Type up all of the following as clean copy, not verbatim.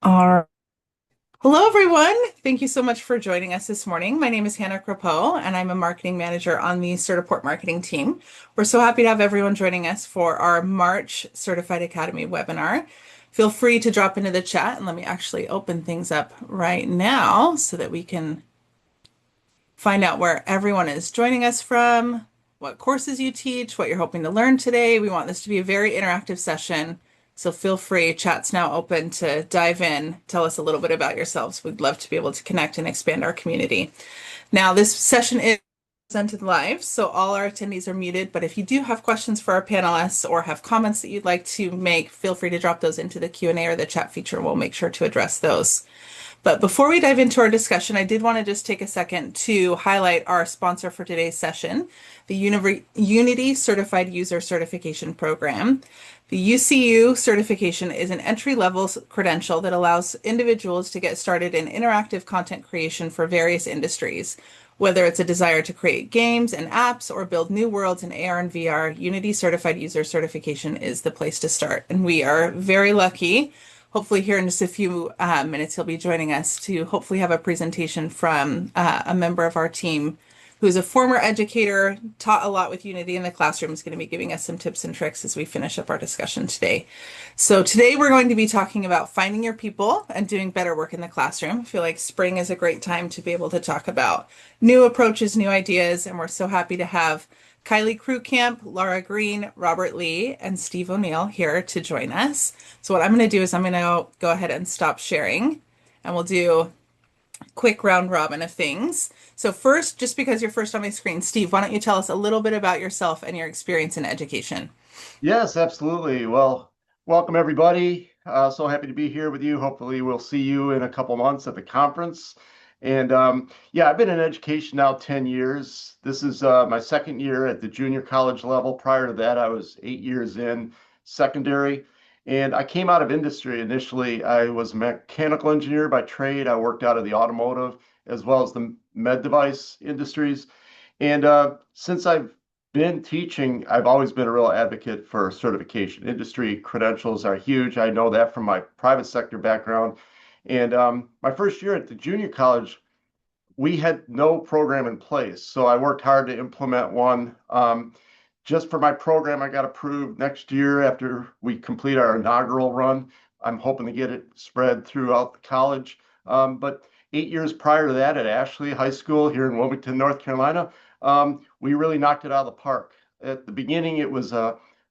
All right. Hello, everyone. Thank you so much for joining us this morning. My name is Hannah Crapeau, and I'm a marketing manager on the Certiport marketing team. We're so happy to have everyone joining us for our March Certified Academy webinar. Feel free to drop into the chat, and let me actually open things up right now so that we can find out where everyone is joining us from, what courses you teach, what you're hoping to learn today. We want this to be a very interactive session. So feel free, chat's now open to dive in, tell us a little bit about yourselves. We'd love to be able to connect and expand our community. Now, this session is presented live, so all our attendees are muted, but if you do have questions for our panelists or have comments that you'd like to make, feel free to drop those into the Q&A or the chat feature. We'll make sure to address those. But before we dive into our discussion, I did want to just take a second to highlight our sponsor for today's session, the Unity Certified User Certification Program. The UCU certification is an entry-level credential that allows individuals to get started in interactive content creation for various industries. Whether it's a desire to create games and apps or build new worlds in AR and VR, Unity Certified User Certification is the place to start. And we are very lucky. Hopefully, here in just a few minutes, he'll be joining us to hopefully have a presentation from a member of our team who's a former educator, taught a lot with Unity in the classroom, is going to be giving us some tips and tricks as we finish up our discussion today. So today we're going to be talking about finding your people and doing better work in the classroom. I feel like spring is a great time to be able to talk about new approaches, new ideas, and we're so happy to have Kylie Krugkamp, Laura Green, Robert Lee, and Steve O'Neill here to join us. So what I'm going to do is I'm going to go ahead and stop sharing, and we'll do a quick round robin of things. So first, just because you're first on my screen, Steve, why don't you tell us a little bit about yourself and your experience in education? Yes, absolutely. Well, welcome everybody. So happy to be here with you. Hopefully, we'll see you in a couple months at the conference. And yeah, I've been in education now 10 years. This is my second year at the junior college level. Prior to that, I was 8 years in secondary. And I came out of industry initially. I was a mechanical engineer by trade. I worked out of the automotive as well as the med device industries. And since I've been teaching, I've always been a real advocate for certification. Industry credentials are huge. I know that from my private sector background. And my first year at the junior college, we had no program in place. So I worked hard to implement one. Just for my program, I got approved next year after we complete our inaugural run. I'm hoping to get it spread throughout the college. But 8 years prior to that at Ashley High School here in Wilmington, North Carolina, we really knocked it out of the park. At the beginning, it was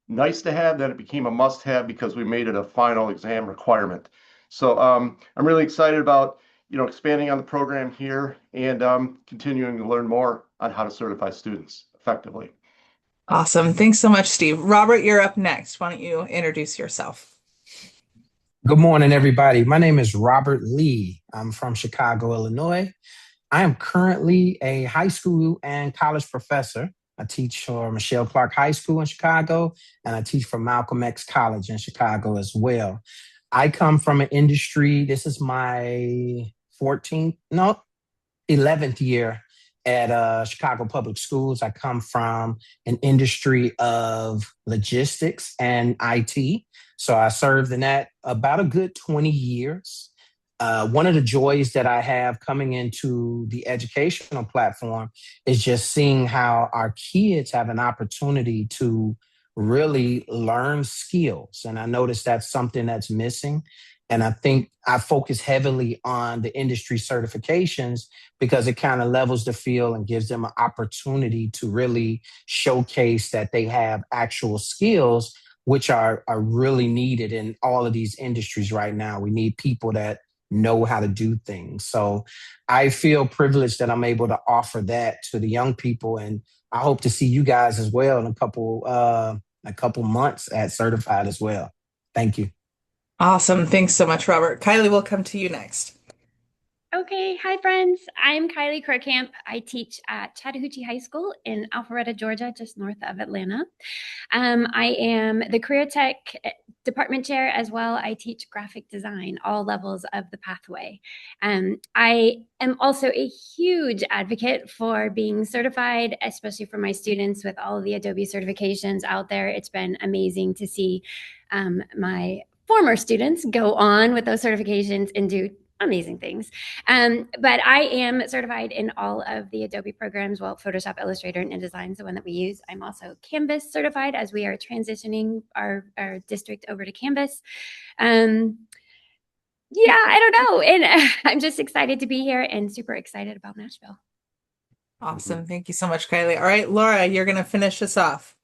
nice to have, then it became a must have because we made it a final exam requirement. So I'm really excited about expanding on the program here and continuing to learn more on how to certify students effectively. Awesome. Thanks so much, Steve. Robert, you're up next. Why don't you introduce yourself? Good morning, everybody. My name is Robert Lee. I'm from Chicago, Illinois. I am currently a high school and college professor. I teach for Michelle Clark High School in Chicago, and I teach for Malcolm X College in Chicago as well. I come from an industry, this is my 14th, no, 11th year at Chicago Public Schools. I come from an industry of logistics and IT. So I served in that about a good 20 years. One of the joys that I have coming into the educational platform is just seeing how our kids have an opportunity to really learn skills. And I noticed that's something that's missing. And I think I focus heavily on the industry certifications because it kind of levels the field and gives them an opportunity to really showcase that they have actual skills, which are really needed in all of these industries right now. We need people that know how to do things. So I feel privileged that I'm able to offer that to the young people. And I hope to see you guys as well in a couple months at Certified as well. Thank you. Awesome. Thanks so much, Robert. Kylie, we'll come to you next. Okay, hi friends. I'm Kylie Krugkamp. I teach at Chattahoochee High School in Alpharetta, Georgia, just north of Atlanta. I am the Career Tech Department Chair as well. I teach graphic design, all levels of the pathway. I am also a huge advocate for being certified, especially for my students with all of the Adobe certifications out there. It's been amazing to see my former students go on with those certifications and do amazing things. But I am certified in all of the Adobe programs. Well, Photoshop, Illustrator, and InDesign is the one that we use. I'm also Canvas certified as we are transitioning our district over to Canvas. Yeah, I don't know. And I'm just excited to be here and super excited about Nashville. Awesome. Thank you so much, Kylie. All right, Laura, you're going to finish us off.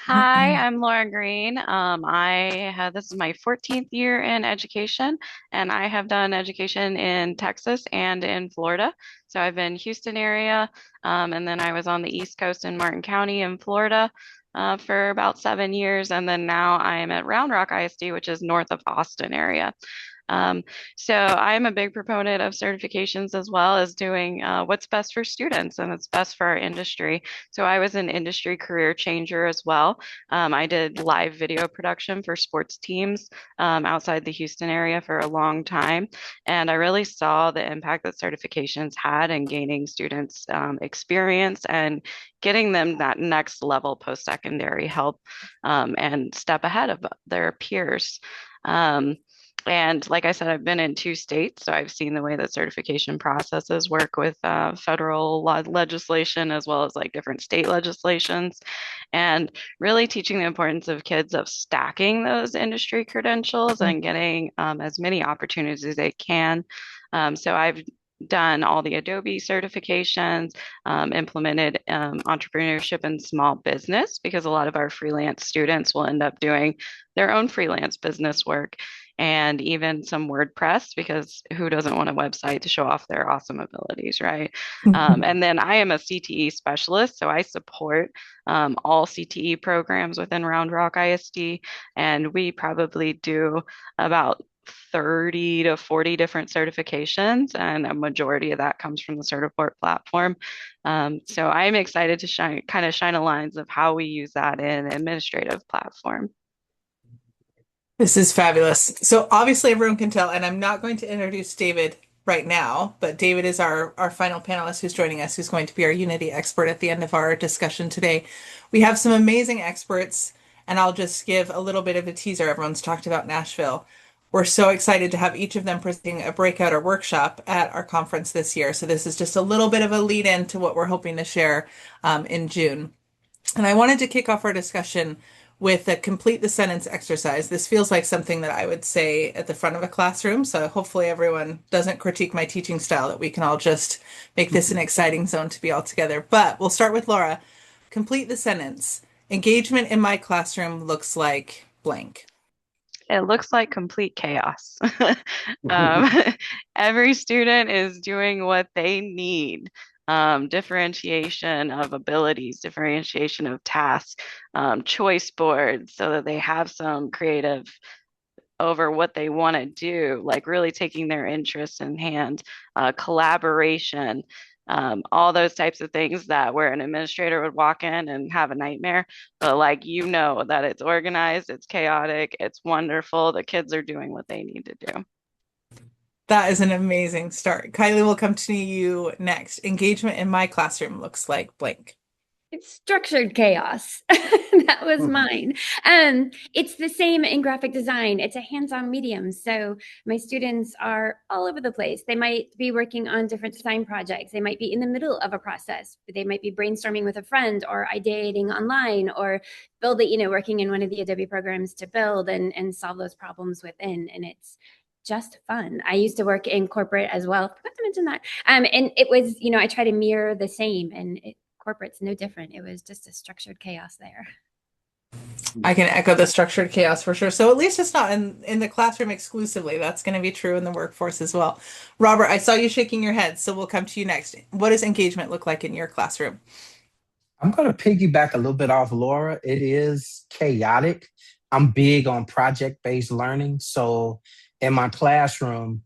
Hi, I'm Laura Green. This is my 14th year in education, and I have done education in Texas and in Florida. So I've been Houston area, and then I was on the East Coast in Martin County in Florida for about 7 years, and then now I am at Round Rock ISD, which is north of Austin area. So I'm a big proponent of certifications as well as doing what's best for students and it's best for our industry. So I was an industry career changer as well. I did live video production for sports teams outside the Houston area for a long time. And I really saw the impact that certifications had in gaining students experience and getting them that next level post-secondary help and step ahead of their peers. And like I said, I've been in 2 states, so I've seen the way that certification processes work with federal legislation as well as like different state legislations, and really teaching the importance of kids of stacking those industry credentials and getting as many opportunities as they can. So I've done all the Adobe certifications, implemented entrepreneurship and small business because a lot of our freelance students will end up doing their own freelance business work, and even some WordPress because who doesn't want a website to show off their awesome abilities, right? And then I am a CTE specialist, so I support all CTE programs within Round Rock ISD, and we probably do about 30 to 40 different certifications, and a majority of that comes from the Certiport platform. So I'm excited to shine a lines of how we use that in administrative platform. This is fabulous. So obviously everyone can tell, and I'm not going to introduce David right now, but David is our final panelist who's joining us, who's going to be our Unity expert at the end of our discussion today. We have some amazing experts, and I'll just give a little bit of a teaser. Everyone's talked about Nashville. We're so excited to have each of them presenting a breakout or workshop at our conference this year. So this is just a little bit of a lead in to what we're hoping to share in June. And I wanted to kick off our discussion with a complete the sentence exercise. This feels like something that I would say at the front of a classroom. So hopefully everyone doesn't critique my teaching style, that we can all just make this an exciting zone to be all together. But we'll start with Laura. Complete the sentence. Engagement in my classroom looks like blank. It looks like complete chaos. Every student is doing what they need. Differentiation of abilities, differentiation of tasks, choice boards so that they have some creative over what they want to do, like really taking their interests in hand, collaboration, all those types of things that where an administrator would walk in and have a nightmare, but like that it's organized, it's chaotic, it's wonderful. The kids are doing what they need to do. That is an amazing start. Kylie, will come to you next. Engagement in my classroom looks like blank. It's structured chaos. That was mine. It's the same in graphic design. It's a hands-on medium. So my students are all over the place. They might be working on different design projects. They might be in the middle of a process. They might be brainstorming with a friend or ideating online or working in one of the Adobe programs to build and solve those problems within. And it's just fun. I used to work in corporate as well. Forgot to mention that. And it was, I try to mirror the same, and corporate's no different. It was just a structured chaos there. I can echo the structured chaos for sure. So at least it's not in the classroom exclusively. That's going to be true in the workforce as well. Robert, I saw you shaking your head, so we'll come to you next. What does engagement look like in your classroom? I'm going to piggyback a little bit off Laura. It is chaotic. I'm big on project-based learning. So in my classroom,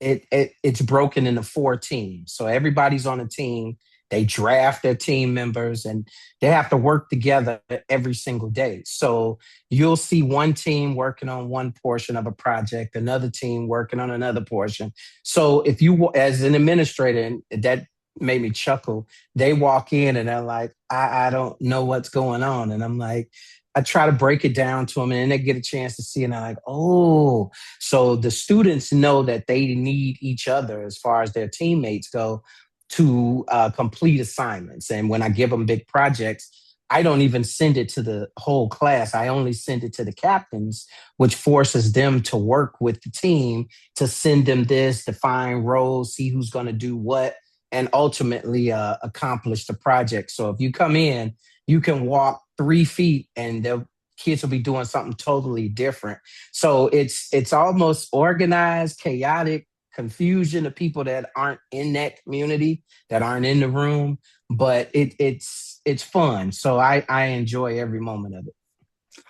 it's broken into 4 teams. So everybody's on a team. They draft their team members and they have to work together every single day. So you'll see one team working on one portion of a project, another team working on another portion. So if you, as an administrator, and that made me chuckle, they walk in and they're like, I don't know what's going on. And I'm like, I try to break it down to them and then they get a chance to see and they're like, oh, so the students know that they need each other as far as their teammates go to complete assignments. And when I give them big projects, I don't even send it to the whole class. I only send it to the captains, which forces them to work with the team to send them this, define roles, see who's going to do what, and ultimately accomplish the project. So if you come in, you can walk 3 feet and the kids will be doing something totally different. So it's almost organized, chaotic, confusion of people that aren't in that community, that aren't in the room, but it's fun. So I enjoy every moment of it.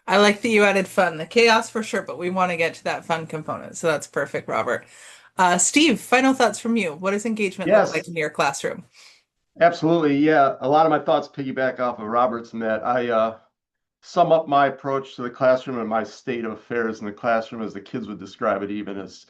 I like that you added fun, the chaos for sure, but we want to get to that fun component. So that's perfect, Robert. Steve, final thoughts from you. What does engagement look like Yes, in your classroom? absolutely. Yeah, a lot of my thoughts piggyback off of Robert's in that I sum up my approach to the classroom and my state of affairs in the classroom as the kids would describe it, even as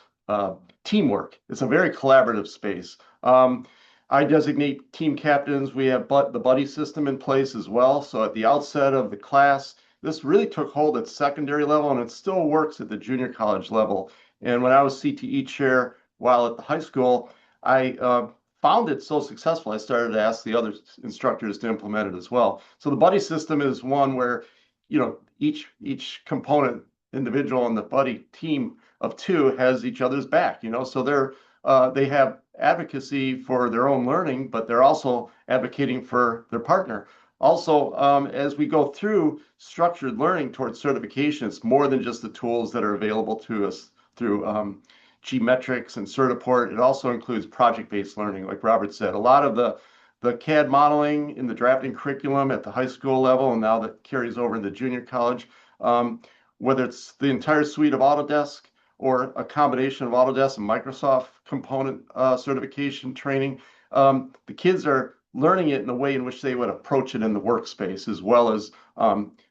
teamwork. It's a very collaborative space. I designate team captains. We have the buddy system in place as well. So at the outset of the class, this really took hold at secondary level and it still works at the junior college level. And when I was CTE chair while at the high school, I found it so successful, I started to ask the other instructors to implement it as well. So the buddy system is one where each component individual in the buddy team of two has each other's back, so they have advocacy for their own learning, but they're also advocating for their partner. Also, as we go through structured learning towards certification, it's more than just the tools that are available to us through Gmetrics and Certiport. It also includes project-based learning, like Robert said. A lot of the CAD modeling in the drafting curriculum at the high school level, and now that carries over in the junior college, whether it's the entire suite of Autodesk or a combination of Autodesk and Microsoft component certification training, the kids are learning it in a way in which they would approach it in the workspace, as well as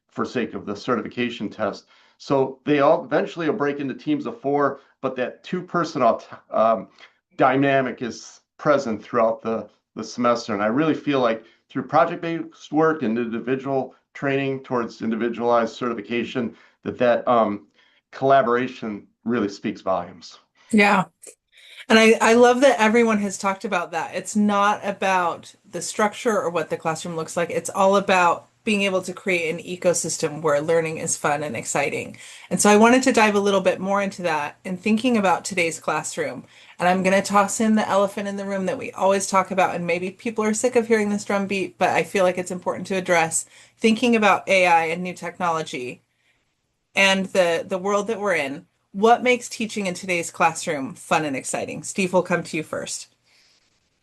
for sake of the certification test. So they all eventually will break into teams of four, but that two-person dynamic is present throughout the semester. And I really feel like through project-based work and individual training towards individualized certification, that collaboration really speaks volumes. Yeah. And I love that everyone has talked about that. It's not about the structure or what the classroom looks like. It's all about being able to create an ecosystem where learning is fun and exciting. And so I wanted to dive a little bit more into that and thinking about today's classroom. And I'm going to toss in the elephant in the room that we always talk about. And maybe people are sick of hearing this drumbeat, but I feel like it's important to address thinking about AI and new technology and the world that we're in. What makes teaching in today's classroom fun and exciting? Steve, we'll come to you first.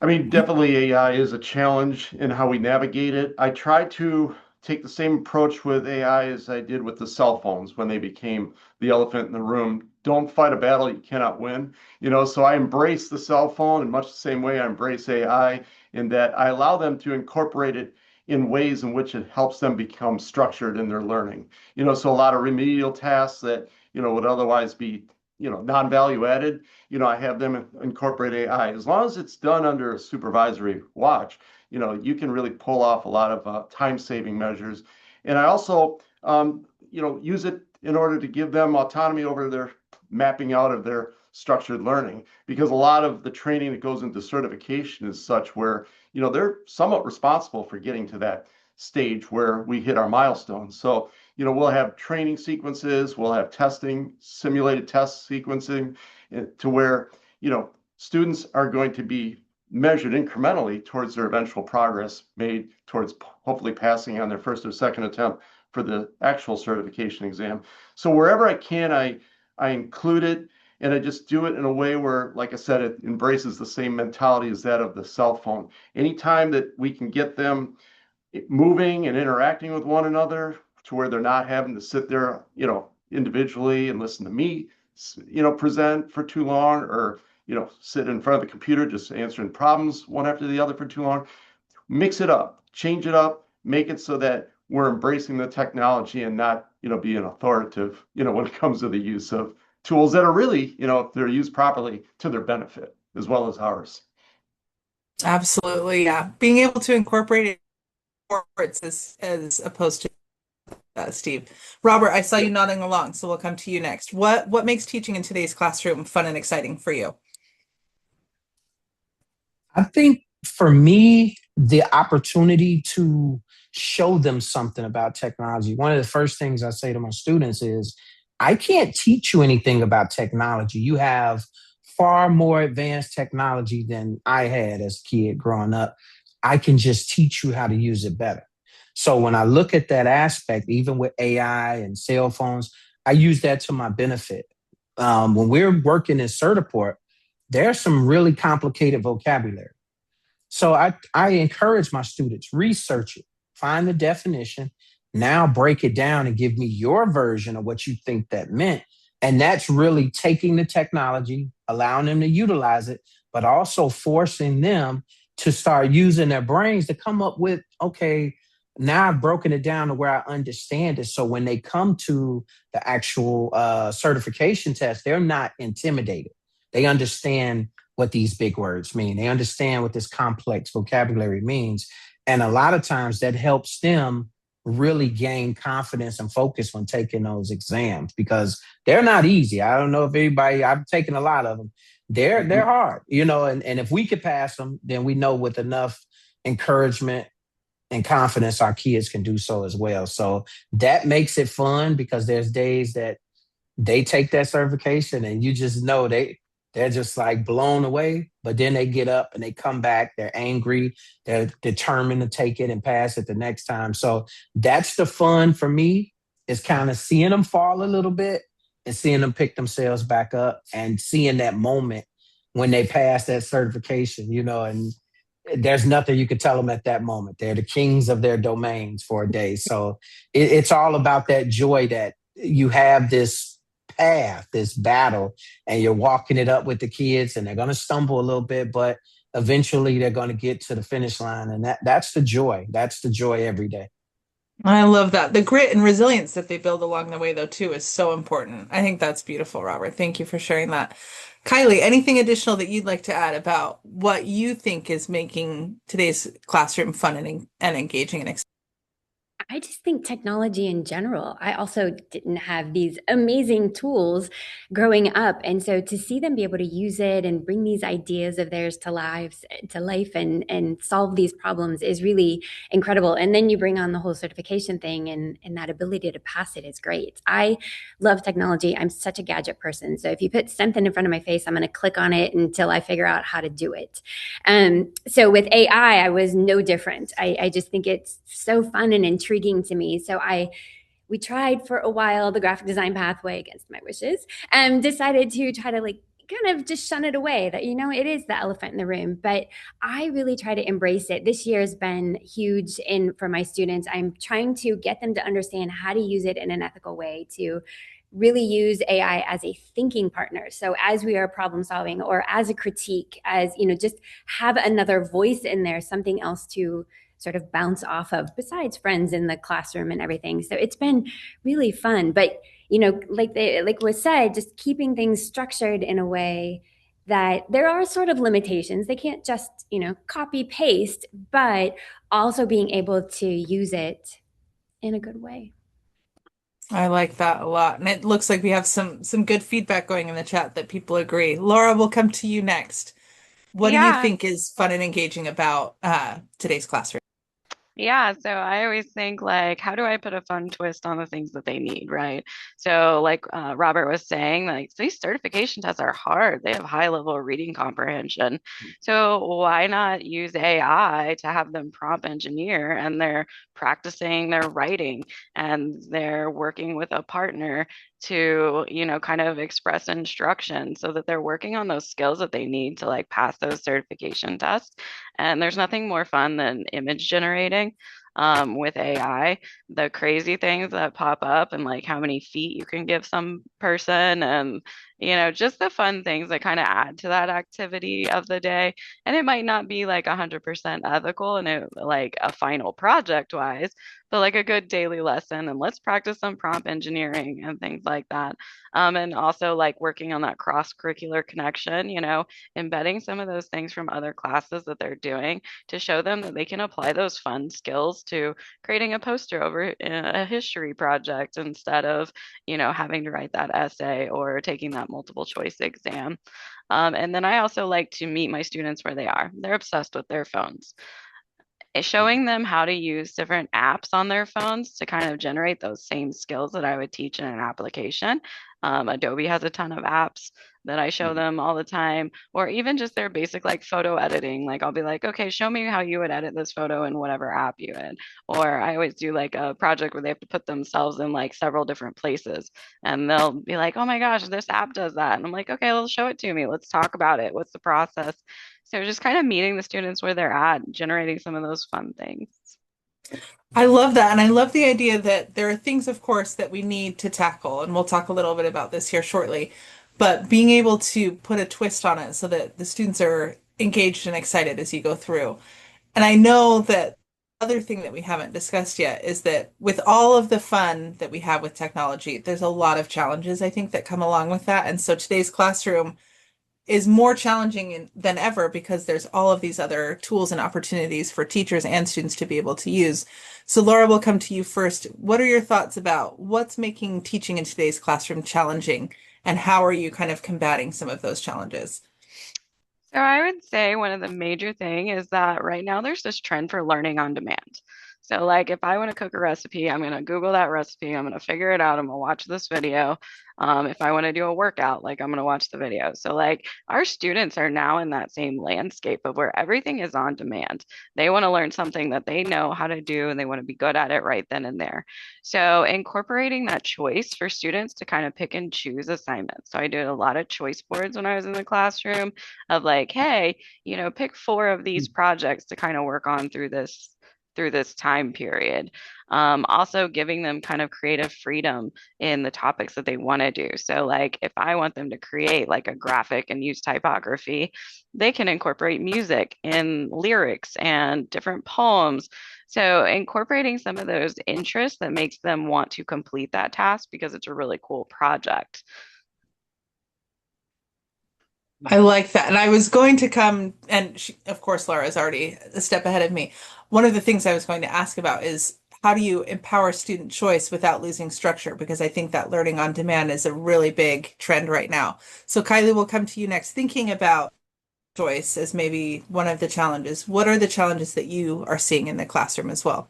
I mean, definitely AI is a challenge in how we navigate it. I try to take the same approach with AI as I did with the cell phones when they became the elephant in the room. Don't fight a battle you cannot win. So I embrace the cell phone in much the same way I embrace AI, in that I allow them to incorporate it in ways in which it helps them become structured in their learning. So a lot of remedial tasks that, would otherwise be, non-value added, I have them incorporate AI. As long as it's done under a supervisory watch, you can really pull off a lot of time-saving measures. And I also, use it in order to give them autonomy over their mapping out of their structured learning, because a lot of the training that goes into certification is such where, they're somewhat responsible for getting to that stage where we hit our milestones. So, we'll have training sequences, we'll have testing, simulated test sequencing to where, students are going to be measured incrementally towards their eventual progress made towards hopefully passing on their first or second attempt for the actual certification exam. So wherever I can, I include it, and I just do it in a way where, like I said, it embraces the same mentality as that of the cell phone. Anytime that we can get them moving and interacting with one another to where they're not having to sit there, individually and listen to me, present for too long, or, sit in front of the computer just answering problems one after the other for too long. Mix it up, change it up, make it so that we're embracing the technology and not, being authoritative, when it comes to the use of tools that are really, if they're used properly, to their benefit as well as ours. Absolutely, yeah. Being able to incorporate it as opposed to Steve. Robert, I saw you nodding along, so we'll come to you next. What makes teaching in today's classroom fun and exciting for you? I think for me, the opportunity to show them something about technology, one of the first things I say to my students is, I can't teach you anything about technology. You have far more advanced technology than I had as a kid growing up. I can just teach you how to use it better. So when I look at that aspect, even with AI and cell phones, I use that to my benefit. When we're working in Certiport, there's some really complicated vocabulary. So I encourage my students, research it, find the definition, now break it down and give me your version of what you think that meant. And that's really taking the technology, allowing them to utilize it, but also forcing them to start using their brains to come up with, okay, now I've broken it down to where I understand it. So when they come to the actual certification test, they're not intimidated. They understand what these big words mean. They understand what this complex vocabulary means. And a lot of times that helps them really gain confidence and focus when taking those exams because they're not easy. I don't know if anybody, I've taken a lot of them. They're hard, and if we could pass them, then we know with enough encouragement and confidence, our kids can do so as well. So that makes it fun because there's days that they take that certification and you just know they're just like blown away, but then they get up and they come back, they're angry, they're determined to take it and pass it the next time. So that's the fun for me, is kind of seeing them fall a little bit and seeing them pick themselves back up and seeing that moment when they pass that certification, and there's nothing you could tell them at that moment. They're the kings of their domains for a day. So it's all about that joy that you have this path, this battle, and you're walking it up with the kids, and they're going to stumble a little bit, but eventually they're going to get to the finish line. And that's the joy. That's the joy every day. I love that. The grit and resilience that they build along the way, though, too, is so important. I think that's beautiful, Robert. Thank you for sharing that. Kylie, anything additional that you'd like to add about what you think is making today's classroom fun and engaging and exciting? I just think technology in general. I also didn't have these amazing tools growing up. And so to see them be able to use it and bring these ideas of theirs to life and solve these problems is really incredible. And then you bring on the whole certification thing and that ability to pass it is great. I love technology. I'm such a gadget person. So if you put something in front of my face, I'm going to click on it until I figure out how to do it. So with AI, I was no different. I just think it's so fun and intriguing to me. So we tried for a while the graphic design pathway against my wishes and decided to try to kind of just shun it away, that it is the elephant in the room. But I really try to embrace it. This year has been huge for my students. I'm trying to get them to understand how to use it in an ethical way, to really use AI as a thinking partner. So as we are problem solving or as a critique, as just have another voice in there, something else to sort of bounce off of besides friends in the classroom and everything. So it's been really fun. But, like was said, just keeping things structured in a way that there are sort of limitations. They can't just, copy paste, but also being able to use it in a good way. I like that a lot. And it looks like we have some good feedback going in the chat that people agree. Laura, we'll come to you next. What do you Yeah. think is fun and engaging about today's classroom? Yeah, so I always think how do I put a fun twist on the things that they need, right? So Robert was saying, these certification tests are hard. They have high level reading comprehension. So why not use AI to have them prompt engineer, and they're practicing their writing and they're working with a partner to, kind of express instruction so that they're working on those skills that they need to pass those certification tests. And there's nothing more fun than image generating with AI. The crazy things that pop up and how many feet you can give some person and just the fun things that kind of add to that activity of the day. And it might not be like 100% ethical and it like a final project wise, but like a good daily lesson. And let's practice some prompt engineering and things like that. And also like working on that cross-curricular connection, embedding some of those things from other classes that they're doing to show them that they can apply those fun skills to creating a poster over a history project instead of, having to write that essay or taking that multiple choice exam. And then I also like to meet my students where they are. They're obsessed with their phones. Showing them how to use different apps on their phones to kind of generate those same skills that I would teach in an application. Adobe has a ton of apps that I show them all the time, or even just their basic like photo editing. Like I'll be like, okay, show me how you would edit this photo in whatever app you would. Or I always do like a project where they have to put themselves in like several different places and they'll be like, oh my gosh, this app does that. And I'm like, okay, well, show it to me. Let's talk about it. What's the process? So just kind of meeting the students where they're at, generating some of those fun things. I love that. And I love the idea that there are things, of course, that we need to tackle. And we'll talk a little bit about this here shortly. But being able to put a twist on it so that the students are engaged and excited as you go through. And I know that other thing that we haven't discussed yet is that with all of the fun that we have with technology, there's a lot of challenges, I think, that come along with that. And so today's classroom is more challenging than ever because there's all of these other tools and opportunities for teachers and students to be able to use. So Laura, will come to you first. What are your thoughts about what's making teaching in today's classroom challenging, and how are you kind of combating some of those challenges? So I would say one of the major thing is that right now there's this trend for learning on demand. So like if I want to cook a recipe, I'm gonna Google that recipe, I'm gonna figure it out, I'm gonna watch this video. If I want to do a workout, like I'm gonna watch the video. So like our students are now in that same landscape of where everything is on demand. They want to learn something that they know how to do and they want to be good at it right then and there. So incorporating that choice for students to kind of pick and choose assignments. So I did a lot of choice boards when I was in the classroom of like, hey, pick 4 of these projects to kind of work on through this time period. Also giving them kind of creative freedom in the topics that they want to do. So like if I want them to create like a graphic and use typography, they can incorporate music and lyrics and different poems. So incorporating some of those interests that makes them want to complete that task because it's a really cool project. I like that. And I was going to come, and of course, Laura is already a step ahead of me. One of the things I was going to ask about is how do you empower student choice without losing structure? Because I think that learning on demand is a really big trend right now. So Kylie, will come to you next. Thinking about choice as maybe one of the challenges, what are the challenges that you are seeing in the classroom as well?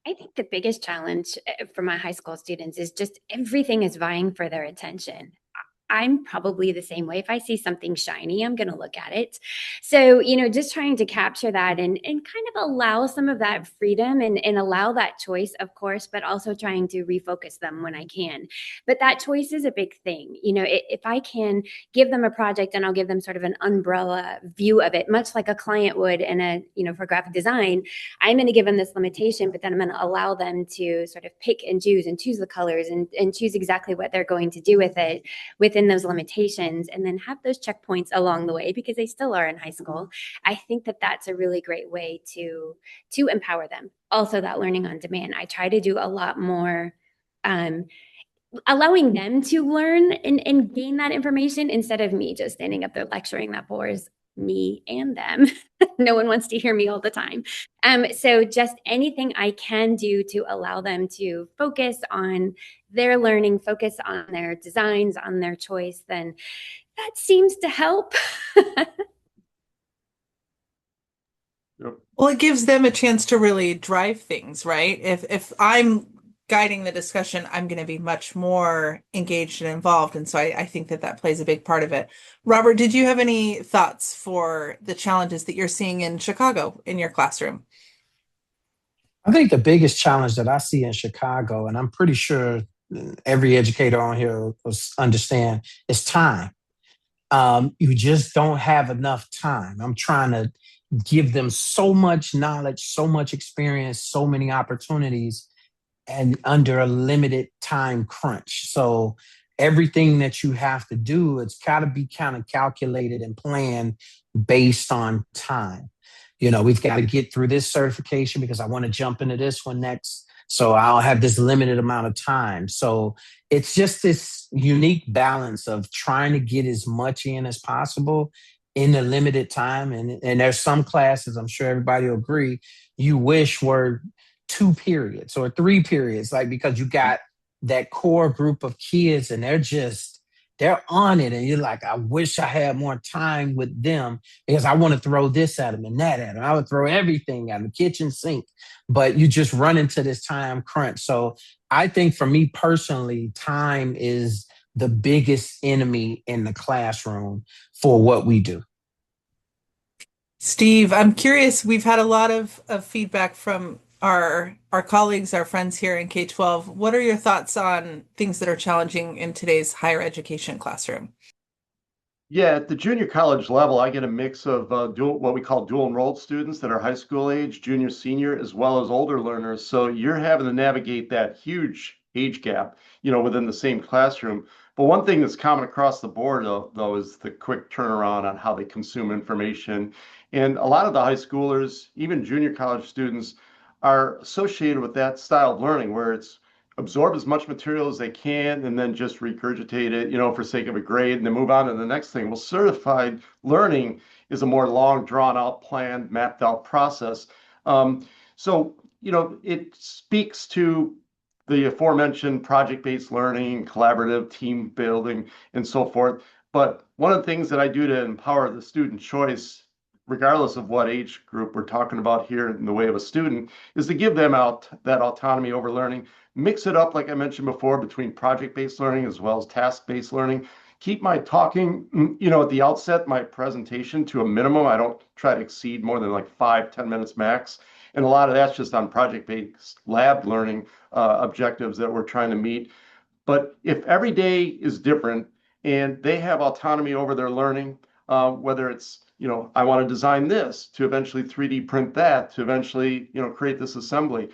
I think the biggest challenge for my high school students is just everything is vying for their attention. I'm probably the same way. If I see something shiny, I'm going to look at it. So, just trying to capture that and kind of allow some of that freedom and allow that choice, of course, but also trying to refocus them when I can. But that choice is a big thing. If I can give them a project and I'll give them sort of an umbrella view of it, much like a client would in for graphic design, I'm going to give them this limitation, but then I'm going to allow them to sort of pick and choose the colors and choose exactly what they're going to do with it within those limitations, and then have those checkpoints along the way because they still are in high school. I think that that's a really great way to empower them. Also, that learning on demand, I try to do a lot more allowing them to learn and gain that information instead of me just standing up there lecturing. That bores me and them. No one wants to hear me all the time. So just anything I can do to allow them to focus on their learning, focus on their designs, on their choice, then that seems to help. Well, it gives them a chance to really drive things, right? If I'm guiding the discussion, I'm going to be much more engaged and involved. And so I think that plays a big part of it. Robert, did you have any thoughts for the challenges that you're seeing in Chicago in your classroom? I think the biggest challenge that I see in Chicago, and I'm pretty sure every educator on here will understand, is time. You just don't have enough time. I'm trying to give them so much knowledge, so much experience, so many opportunities, and under a limited time crunch. So everything that you have to do, it's got to be kind of calculated and planned based on time. We've got to get through this certification because I want to jump into this one next. So I'll have this limited amount of time. So it's just this unique balance of trying to get as much in as possible in a limited time. And there's some classes, I'm sure everybody will agree, you wish were 2 periods or 3 periods, like because you got that core group of kids and they're on it. And you're like, I wish I had more time with them because I want to throw this at them and that at them. I would throw everything at the kitchen sink, but you just run into this time crunch. So I think for me personally, time is the biggest enemy in the classroom for what we do. Steve, I'm curious. We've had a lot of feedback from our colleagues, our friends here in K-12. What are your thoughts on things that are challenging in today's higher education classroom? Yeah, at the junior college level, I get a mix of what we call dual enrolled students that are high school age, junior, senior, as well as older learners. So you're having to navigate that huge age gap, within the same classroom. But one thing that's common across the board, though, is the quick turnaround on how they consume information. And a lot of the high schoolers, even junior college students, are associated with that style of learning where it's absorb as much material as they can and then just regurgitate it, for sake of a grade and then move on to the next thing. Well, certified learning is a more long, drawn out, planned, mapped out process. So, it speaks to the aforementioned project-based learning, collaborative team building, and so forth. But one of the things that I do to empower the student choice, regardless of what age group we're talking about here in the way of a student, is to give them that autonomy over learning. Mix it up, like I mentioned before, between project-based learning as well as task-based learning. Keep my talking, at the outset, my presentation to a minimum. I don't try to exceed more than like 5-10 minutes max. And a lot of that's just on project-based lab learning objectives that we're trying to meet. But if every day is different and they have autonomy over their learning, whether it's, I want to design this to eventually 3D print that, to eventually, create this assembly.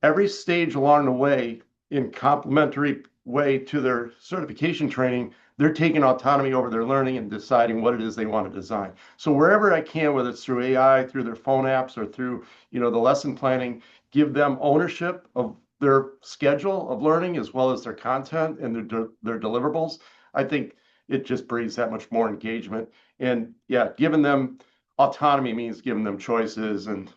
Every stage along the way, in complementary way to their certification training, they're taking autonomy over their learning and deciding what it is they want to design. So wherever I can, whether it's through AI, through their phone apps, or through, the lesson planning, give them ownership of their schedule of learning as well as their content and their deliverables. I think it just breeds that much more engagement. And yeah, giving them autonomy means giving them choices. And,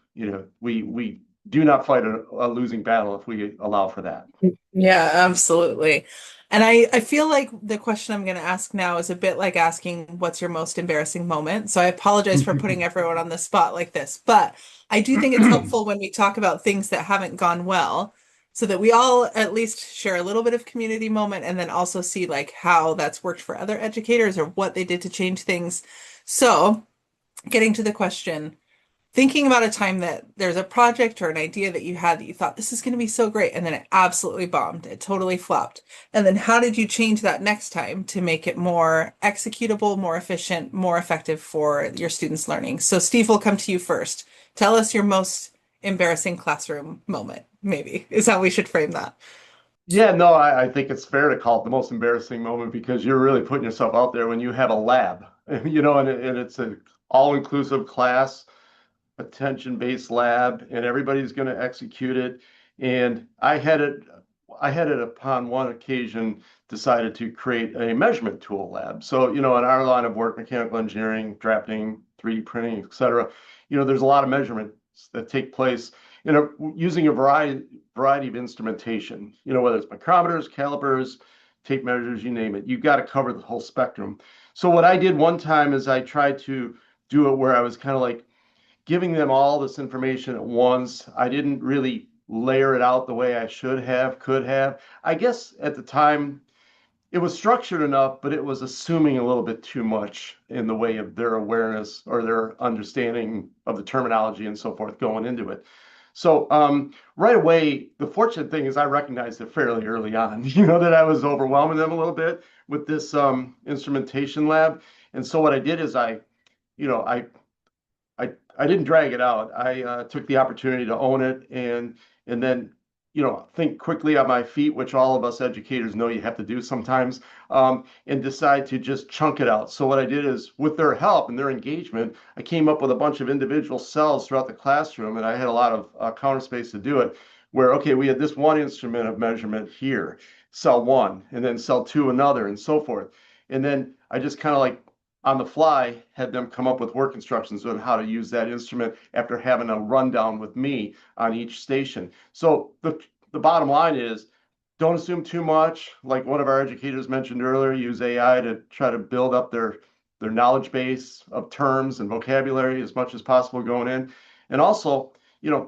we do not fight a losing battle if we allow for that. Yeah, absolutely. And I feel like the question I'm going to ask now is a bit like asking what's your most embarrassing moment. So I apologize for putting everyone on the spot like this, but I do think it's helpful when we talk about things that haven't gone well so that we all at least share a little bit of community moment and then also see like how that's worked for other educators or what they did to change things. So getting to the question, thinking about a time that there's a project or an idea that you had that you thought this is going to be so great and then it absolutely bombed, it totally flopped. And then how did you change that next time to make it more executable, more efficient, more effective for your students' learning? So Steve, will come to you first. Tell us your most embarrassing classroom moment, maybe, is how we should frame that. Yeah, no, I think it's fair to call it the most embarrassing moment because you're really putting yourself out there when you have a lab, and it's an all-inclusive class, attention-based lab, and everybody's going to execute it. And I had it upon one occasion decided to create a measurement tool lab. So, in our line of work, mechanical engineering, drafting, 3D printing, et cetera, there's a lot of measurements that take place, using a variety of instrumentation, whether it's micrometers, calipers, tape measures, you name it. You've got to cover the whole spectrum. So what I did one time is I tried to do it where I was kind of like giving them all this information at once. I didn't really layer it out the way I could have. I guess at the time it was structured enough, but it was assuming a little bit too much in the way of their awareness or their understanding of the terminology and so forth going into it. So right away, the fortunate thing is I recognized it fairly early on, that I was overwhelming them a little bit with this instrumentation lab. And so what I did is I didn't drag it out. I took the opportunity to own it and then think quickly on my feet, which all of us educators know you have to do sometimes, and decide to just chunk it out. So what I did is, with their help and their engagement, I came up with a bunch of individual cells throughout the classroom, and I had a lot of counter space to do it, where, okay, we had this one instrument of measurement here, cell one, and then cell two another, and so forth. And then I just kind of like on the fly had them come up with work instructions on how to use that instrument after having a rundown with me on each station. So the bottom line is, don't assume too much. Like one of our educators mentioned earlier, use AI to try to build up their knowledge base of terms and vocabulary as much as possible going in. And also,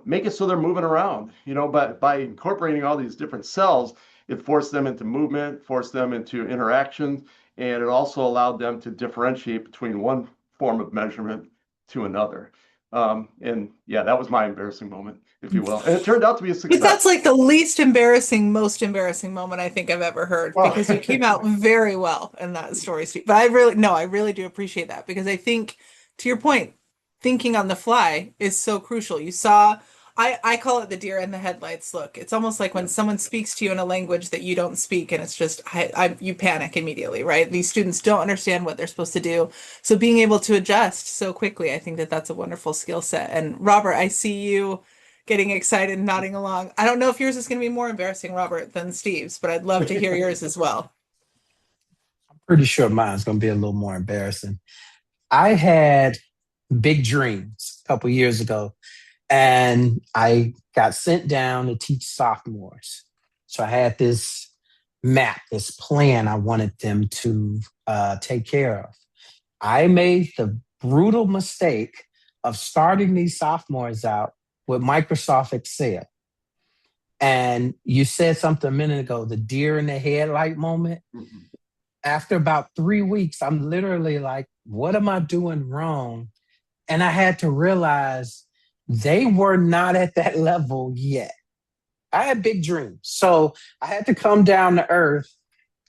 make it so they're moving around, but by incorporating all these different cells, it forced them into movement, forced them into interaction, and it also allowed them to differentiate between one form of measurement to another. And yeah, that was my embarrassing moment, if you will. And it turned out to be a success. That's like the least embarrassing, most embarrassing moment I think I've ever heard, because you came out very well in that story, Steve. But I really do appreciate that, because I think, to your point, thinking on the fly is so crucial. You saw, I call it the deer in the headlights look. It's almost like when someone speaks to you in a language that you don't speak, and it's just, you panic immediately, right? These students don't understand what they're supposed to do. So being able to adjust so quickly, I think that that's a wonderful skill set. And Robert, I see you getting excited and nodding along. I don't know if yours is going to be more embarrassing, Robert, than Steve's, but I'd love to hear yours as well. I'm pretty sure mine's going to be a little more embarrassing. I had big dreams a couple years ago, and I got sent down to teach sophomores. So I had this map, this plan I wanted them to take care of. I made the brutal mistake of starting these sophomores out with Microsoft Excel. And you said something a minute ago, the deer in the headlight moment. Mm-hmm. After about 3 weeks, I'm literally like, what am I doing wrong? And I had to realize they were not at that level yet. I had big dreams. So I had to come down to earth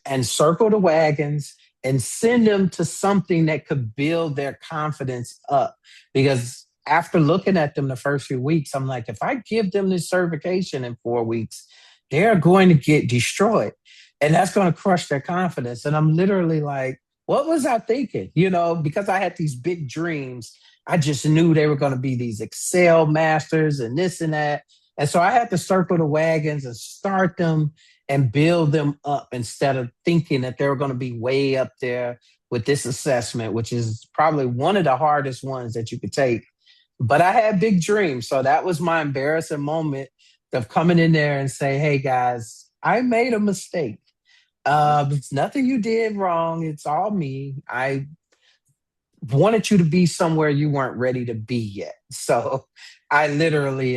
and circle the wagons and send them to something that could build their confidence up. Because after looking at them the first few weeks, I'm like, if I give them this certification in 4 weeks, they're going to get destroyed. And that's going to crush their confidence. And I'm literally like, what was I thinking? Because I had these big dreams, I just knew they were going to be these Excel masters and this and that. And so I had to circle the wagons and start them and build them up, instead of thinking that they were going to be way up there with this assessment, which is probably one of the hardest ones that you could take. But I had big dreams. So that was my embarrassing moment of coming in there and say, hey, guys, I made a mistake. It's nothing you did wrong. It's all me. I wanted you to be somewhere you weren't ready to be yet. So I literally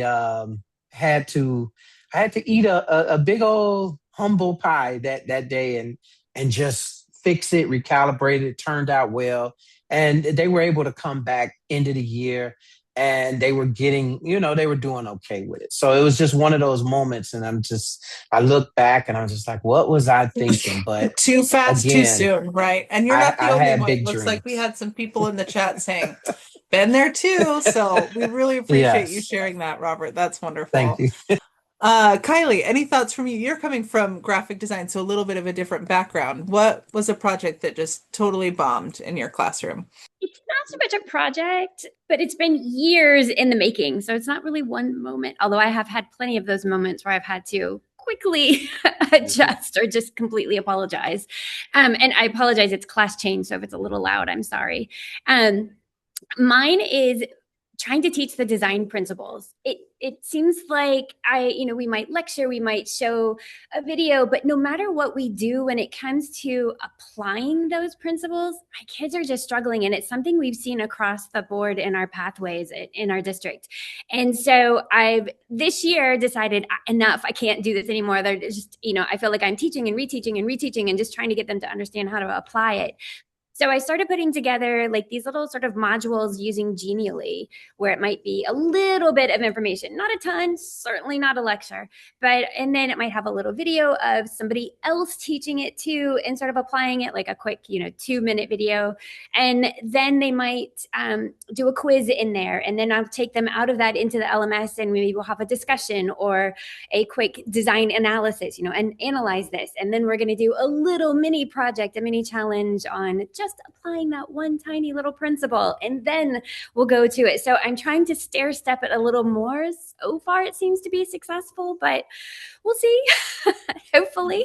had to eat a big old humble pie that day and just fix it, recalibrate it. It turned out well. And they were able to come back into the year, and they were getting, they were doing okay with it. So it was just one of those moments. And I look back and I'm just like, what was I thinking? But too fast, again, too soon, right? And you're not the only one. It looks dreams. like we had some people in the chat saying, been there too. So we really appreciate you sharing that, Robert. That's wonderful. Thank you. Kylie, any thoughts from you? You're coming from graphic design, so a little bit of a different background. What was a project that just totally bombed in your classroom? It's not so much a project, but it's been years in the making. So it's not really one moment, although I have had plenty of those moments where I've had to quickly adjust or just completely apologize. And I apologize, it's class change, so if it's a little loud, I'm sorry. Mine is trying to teach the design principles. It seems like we might lecture, we might show a video, but no matter what we do, when it comes to applying those principles, my kids are just struggling. And it's something we've seen across the board in our pathways in our district. And so I've this year decided enough, I can't do this anymore. They're just, I feel like I'm teaching and reteaching and just trying to get them to understand how to apply it. So I started putting together like these little sort of modules using Genially, where it might be a little bit of information, not a ton, certainly not a lecture, and then it might have a little video of somebody else teaching it too and sort of applying it, like a quick, 2-minute video. And then they might do a quiz in there, and then I'll take them out of that into the LMS, and maybe we'll have a discussion or a quick design analysis, and analyze this. And then we're going to do a little mini project, a mini challenge on just applying that one tiny little principle, and then we'll go to it. So I'm trying to stair step it a little more. So far, it seems to be successful, but we'll see. Hopefully.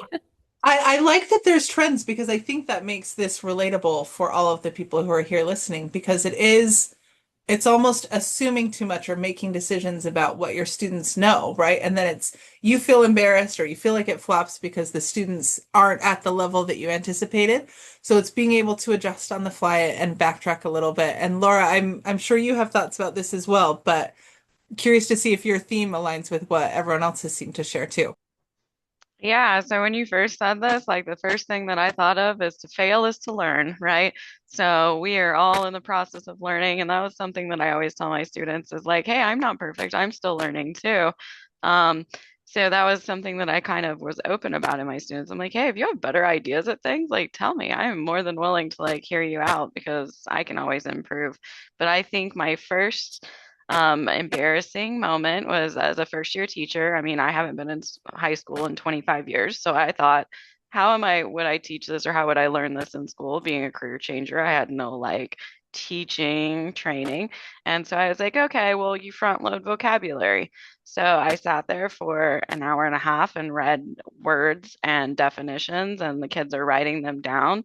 I like that there's trends, because I think that makes this relatable for all of the people who are here listening, because it's almost assuming too much or making decisions about what your students know, right? And then you feel embarrassed or you feel like it flops because the students aren't at the level that you anticipated. So it's being able to adjust on the fly and backtrack a little bit. And Laura, I'm sure you have thoughts about this as well, but curious to see if your theme aligns with what everyone else has seemed to share too. Yeah, so when you first said this, like the first thing that I thought of is to fail is to learn, right? So we are all in the process of learning, and that was something that I always tell my students is like, hey, I'm not perfect. I'm still learning too. Um, so that was something that I kind of was open about in my students. I'm like, hey, if you have better ideas at things, like tell me. I am more than willing to like hear you out because I can always improve. But I think my first embarrassing moment was as a first year teacher. I mean, I haven't been in high school in 25 years. So I thought, would I teach this or how would I learn this in school? Being a career changer, I had no like teaching training. And so I was like, okay, well, you front load vocabulary. So I sat there for an hour and a half and read words and definitions, and the kids are writing them down.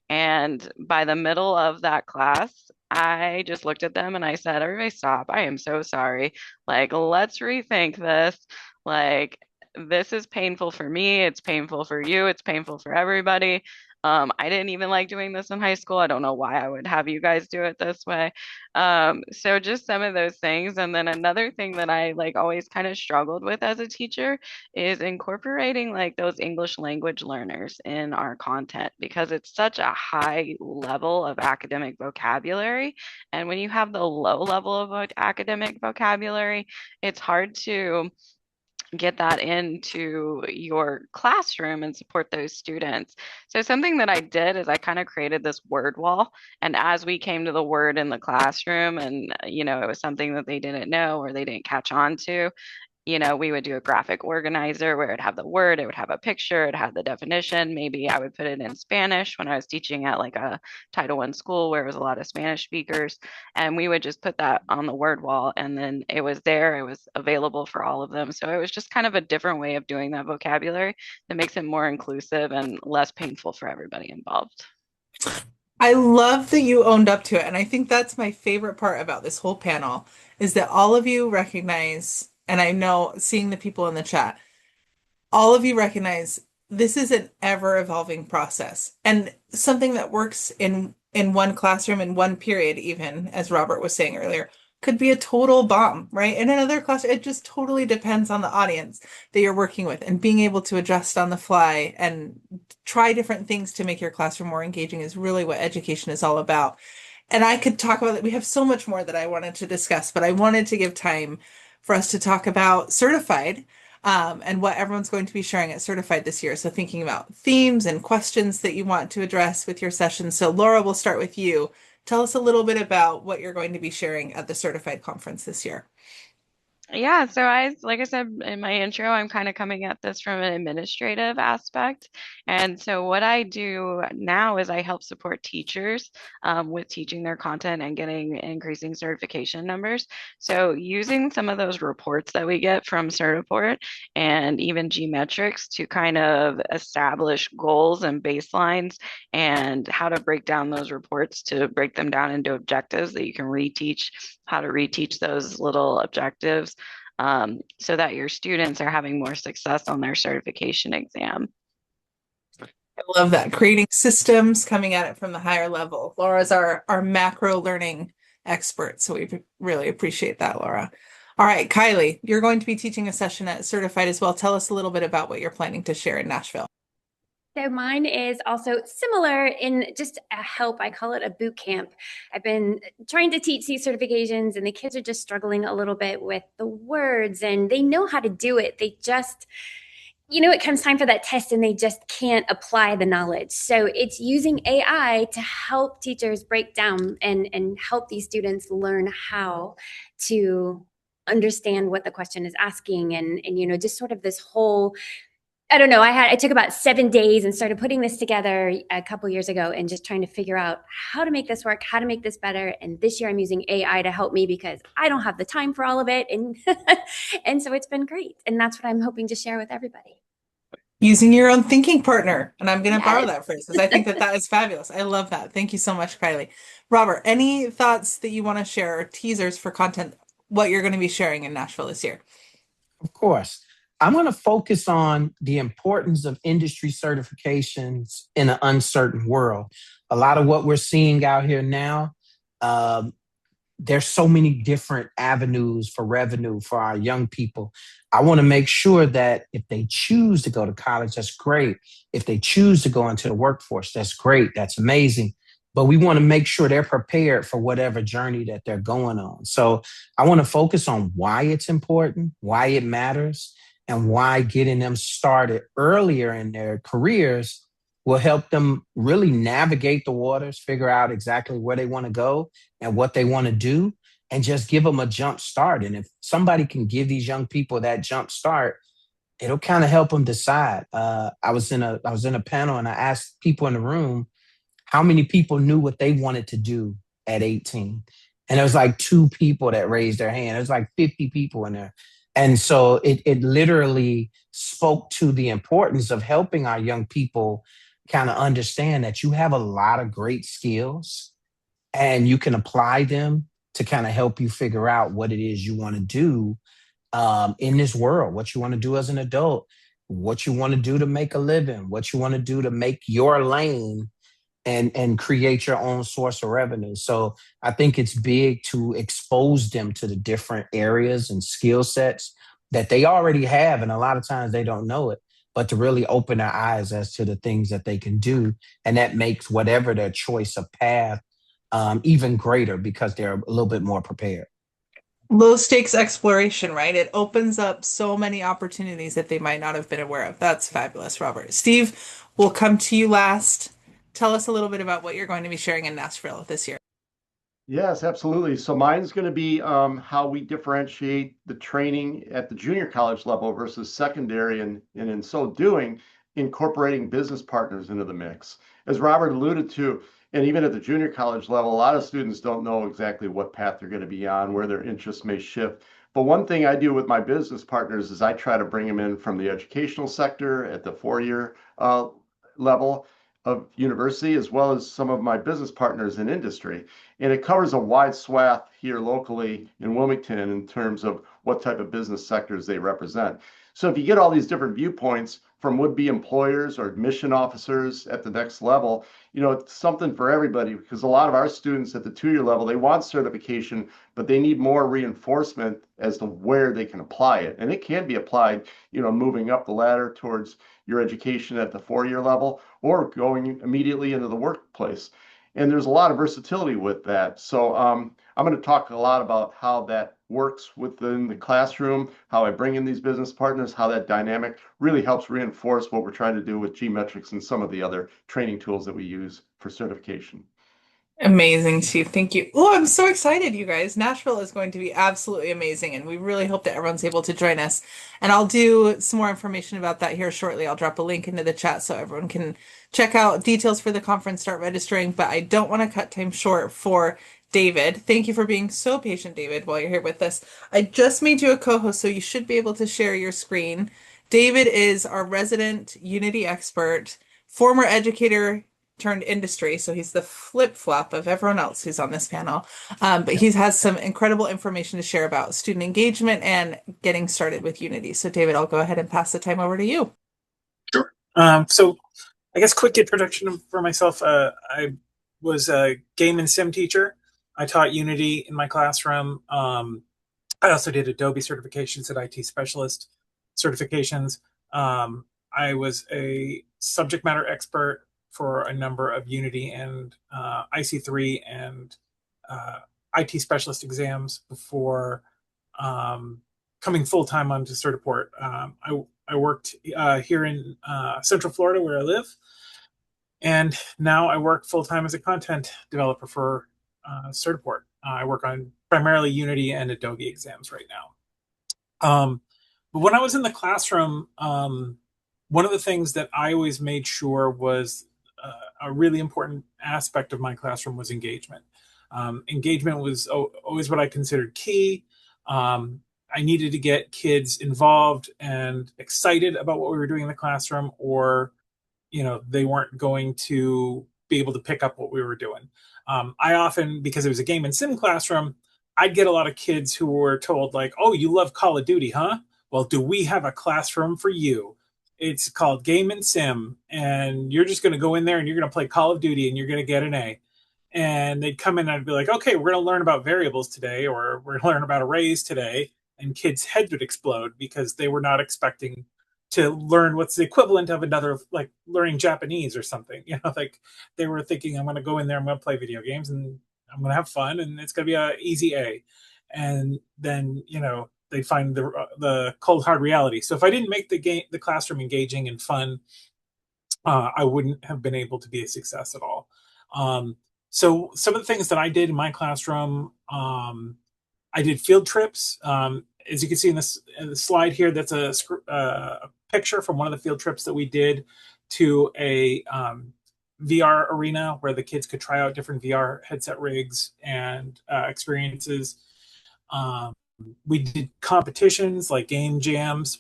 And by the middle of that class, I just looked at them and I said, everybody stop. I am so sorry. Like, let's rethink this. Like, this is painful for me. It's painful for you. It's painful for everybody. I didn't even like doing this in high school. I don't know why I would have you guys do it this way. So just some of those things. And then another thing that I like always kind of struggled with as a teacher is incorporating like those English language learners in our content because it's such a high level of academic vocabulary. And when you have the low level of academic vocabulary, it's hard to get that into your classroom and support those students. So something that I did is I kind of created this word wall. And as we came to the word in the classroom and, it was something that they didn't know or they didn't catch on to, we would do a graphic organizer where it'd have the word, it would have a picture, it had the definition. Maybe I would put it in Spanish when I was teaching at like a Title I school where it was a lot of Spanish speakers. And we would just put that on the word wall and then it was there, it was available for all of them. So it was just kind of a different way of doing that vocabulary that makes it more inclusive and less painful for everybody involved. I love that you owned up to it. And I think that's my favorite part about this whole panel is that all of you recognize, and I know seeing the people in the chat, all of you recognize this is an ever evolving process and something that works in one classroom in one period, even as Robert was saying earlier, could be a total bomb, right? In another class, it just totally depends on the audience that you're working with and being able to adjust on the fly and try different things to make your classroom more engaging is really what education is all about. And I could talk about it. We have so much more that I wanted to discuss, but I wanted to give time for us to talk about Certified and what everyone's going to be sharing at Certified this year. So thinking about themes and questions that you want to address with your session. So Laura, we'll start with you. Tell us a little bit about what you're going to be sharing at the Certified Conference this year. Yeah, so like I said in my intro, I'm kind of coming at this from an administrative aspect. And so what I do now is I help support teachers with teaching their content and increasing certification numbers. So using some of those reports that we get from Certiport and even Gmetrics to kind of establish goals and baselines and how to break down those reports to break them down into objectives that you can reteach, how to reteach those little objectives so that your students are having more success on their certification exam. I love that. Creating systems, coming at it from the higher level. Laura's our macro learning expert, so we really appreciate that, Laura. All right, Kylie, you're going to be teaching a session at Certified as well. Tell us a little bit about what you're planning to share in Nashville. So mine is also similar in just a help. I call it a boot camp. I've been trying to teach these certifications, and the kids are just struggling a little bit with the words, and they know how to do it. They just, it comes time for that test and they just can't apply the knowledge. So it's using AI to help teachers break down and help these students learn how to understand what the question is asking, and just sort of this whole, I don't know. I took about 7 days and started putting this together a couple years ago and just trying to figure out how to make this work, how to make this better. And this year I'm using AI to help me because I don't have the time for all of it. And and so it's been great. And that's what I'm hoping to share with everybody. Using your own thinking partner. And I'm going to borrow Yes. that phrase because I think that that is fabulous. I love that. Thank you so much, Kylie. Robert, any thoughts that you want to share or teasers for content, what you're going to be sharing in Nashville this year? Of course. I'm going to focus on the importance of industry certifications in an uncertain world. A lot of what we're seeing out here now, um, there's so many different avenues for revenue for our young people. I want to make sure that if they choose to go to college, that's great. If they choose to go into the workforce, that's great. That's amazing. But we want to make sure they're prepared for whatever journey that they're going on. So I want to focus on why it's important, why it matters, and why getting them started earlier in their careers will help them really navigate the waters, figure out exactly where they want to go and what they want to do, and just give them a jump start. And if somebody can give these young people that jump start, it'll kind of help them decide. I was in a panel and I asked people in the room how many people knew what they wanted to do at 18. And there was like two people that raised their hand. There's like 50 people in there. And so it literally spoke to the importance of helping our young people kind of understand that you have a lot of great skills and you can apply them to kind of help you figure out what it is you want to do in this world, what you want to do as an adult, what you want to do to make a living, what you want to do to make your lane and create your own source of revenue. So I think it's big to expose them to the different areas and skill sets that they already have. And a lot of times they don't know it, but to really open their eyes as to the things that they can do. And that makes whatever their choice of path even greater because they're a little bit more prepared. Low stakes exploration, right? It opens up so many opportunities that they might not have been aware of. That's fabulous, Robert. Steve, we'll come to you last. Tell us a little bit about what you're going to be sharing in Nashville this year. Yes, absolutely. So mine's going to be how we differentiate the training at the junior college level versus secondary, and in so doing, incorporating business partners into the mix. As Robert alluded to, and even at the junior college level, a lot of students don't know exactly what path they're going to be on, where their interests may shift. But one thing I do with my business partners is I try to bring them in from the educational sector at the four-year level of university, as well as some of my business partners in industry. And it covers a wide swath here locally in Wilmington in terms of what type of business sectors they represent. So if you get all these different viewpoints from would-be employers or admission officers at the next level, it's something for everybody, because a lot of our students at the two-year level, they want certification, but they need more reinforcement as to where they can apply it. And it can be applied, moving up the ladder towards your education at the four-year level or going immediately into the workplace. And there's a lot of versatility with that. So I'm going to talk a lot about how that works within the classroom, how I bring in these business partners, how that dynamic really helps reinforce what we're trying to do with G-Metrix and some of the other training tools that we use for certification. Amazing, Steve. Thank you. Oh, I'm so excited, you guys. Nashville is going to be absolutely amazing, and we really hope that everyone's able to join us. And I'll do some more information about that here shortly. I'll drop a link into the chat so everyone can check out details for the conference, start registering. But I don't want to cut time short for David. Thank you for being so patient, David, while you're here with us. I just made you a co-host, so you should be able to share your screen. David is our resident Unity expert, former educator turned industry. So he's the flip-flop of everyone else who's on this panel. But he has some incredible information to share about student engagement and getting started with Unity. So David, I'll go ahead and pass the time over to you. Sure. So I guess quick introduction for myself. I was a game and sim teacher. I taught Unity in my classroom. I also did Adobe certifications and IT specialist certifications. I was a subject matter expert for a number of Unity and IC3 and IT specialist exams before coming full time onto Certiport. I worked here in Central Florida where I live, and now I work full time as a content developer for Certiport. I work on primarily Unity and Adobe exams right now. But when I was in the classroom, one of the things that I always made sure was a really important aspect of my classroom was engagement. Engagement was always what I considered key. I needed to get kids involved and excited about what we were doing in the classroom, or they weren't going to be able to pick up what we were doing. I often, because it was a game and sim classroom, I'd get a lot of kids who were told like, "Oh, you love Call of Duty, huh? Well, do we have a classroom for you? It's called Game and Sim, and you're just going to go in there and you're going to play Call of Duty and you're going to get an A." And they'd come in and I'd be like, "Okay, we're going to learn about variables today, or we're going to learn about arrays today." And kids' heads would explode because they were not expecting to learn what's the equivalent of another, like learning Japanese or something. Like they were thinking, I'm going to go in there, I'm going to play video games, and I'm going to have fun, and it's going to be an easy A. And then, they find the cold hard reality. So if I didn't make the classroom engaging and fun, I wouldn't have been able to be a success at all. So some of the things that I did in my classroom, I did field trips. As you can see in the slide here, that's a picture from one of the field trips that we did to a VR arena where the kids could try out different VR headset rigs and experiences. We did competitions like game jams.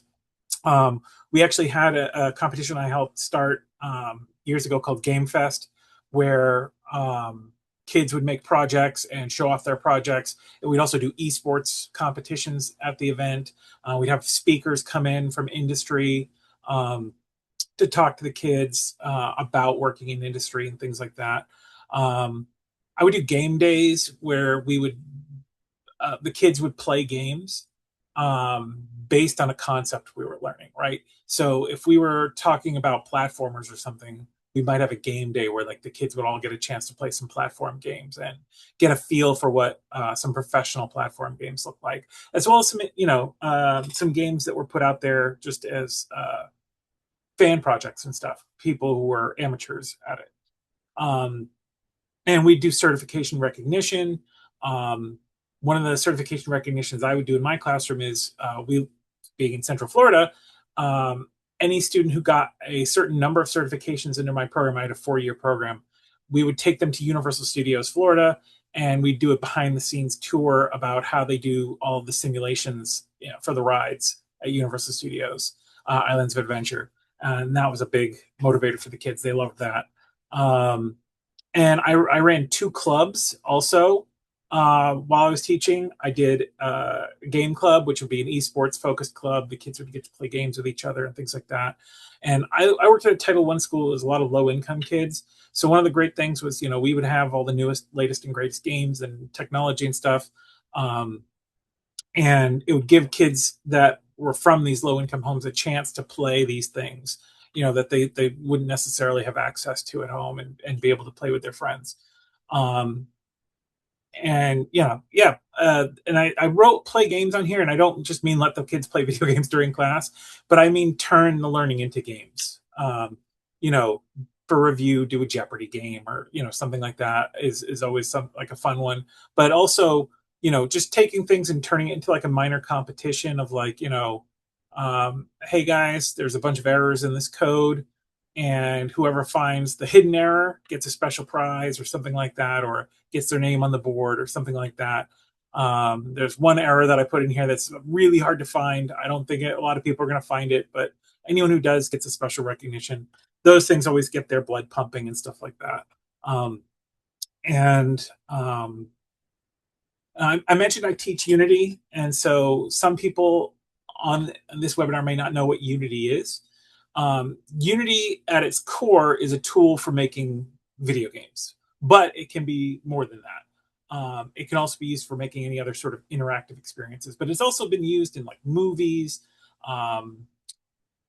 We actually had a competition I helped start years ago called Game Fest, where kids would make projects and show off their projects. And we'd also do esports competitions at the event. We'd have speakers come in from industry to talk to the kids about working in industry and things like that. I would do game days where the kids would play games based on a concept we were learning, right? So if we were talking about platformers or something, we might have a game day where like the kids would all get a chance to play some platform games and get a feel for what some professional platform games look like, as well as some games that were put out there just as fan projects and stuff, people who were amateurs at it. And we do certification recognition. One of the certification recognitions I would do in my classroom is we, being in Central Florida, any student who got a certain number of certifications into my program, I had a 4-year program, we would take them to Universal Studios Florida, and we'd do a behind the scenes tour about how they do all of the simulations for the rides at Universal Studios Islands of Adventure. And that was a big motivator for the kids. They loved that. And I ran 2 clubs also. While I was teaching, I did a game club, which would be an esports focused club. The kids would get to play games with each other and things like that. And I worked at a Title I school. There's a lot of low income kids. So one of the great things was, we would have all the newest, latest and greatest games and technology and stuff. And it would give kids that were from these low income homes a chance to play these things, that they wouldn't necessarily have access to at home and be able to play with their friends. And I wrote play games on here, and I don't just mean let the kids play video games during class, but I mean turn the learning into games. For review, do a Jeopardy game or something like that is always like a fun one. But also, just taking things and turning it into like a minor competition of like, hey guys, there's a bunch of errors in this code, and whoever finds the hidden error gets a special prize or something like that, or gets their name on the board or something like that. There's one error that I put in here that's really hard to find. I don't think a lot of people are going to find it, but anyone who does gets a special recognition. Those things always get their blood pumping and stuff like that. I mentioned I teach Unity, and so some people on this webinar may not know what Unity is. Unity at its core is a tool for making video games, but it can be more than that. It can also be used for making any other sort of interactive experiences, but it's also been used in like movies,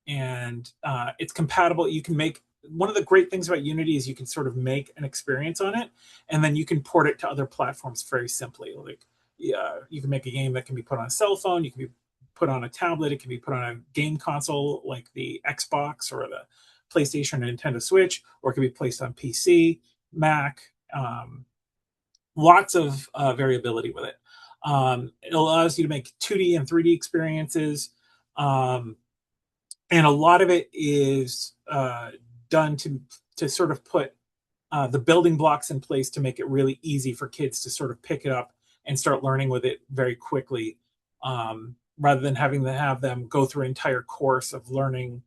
and it's compatible. You can make, one of the great things about Unity is you can sort of make an experience on it, and then you can port it to other platforms very simply. Like, you can make a game that can be put on a cell phone, you can be put on a tablet, it can be put on a game console like the Xbox or the PlayStation or Nintendo Switch, or it can be placed on PC, Mac. Lots of variability with it. It allows you to make 2D and 3D experiences. And a lot of it is done to sort of put the building blocks in place to make it really easy for kids to sort of pick it up and start learning with it very quickly, rather than having to have them go through an entire course of learning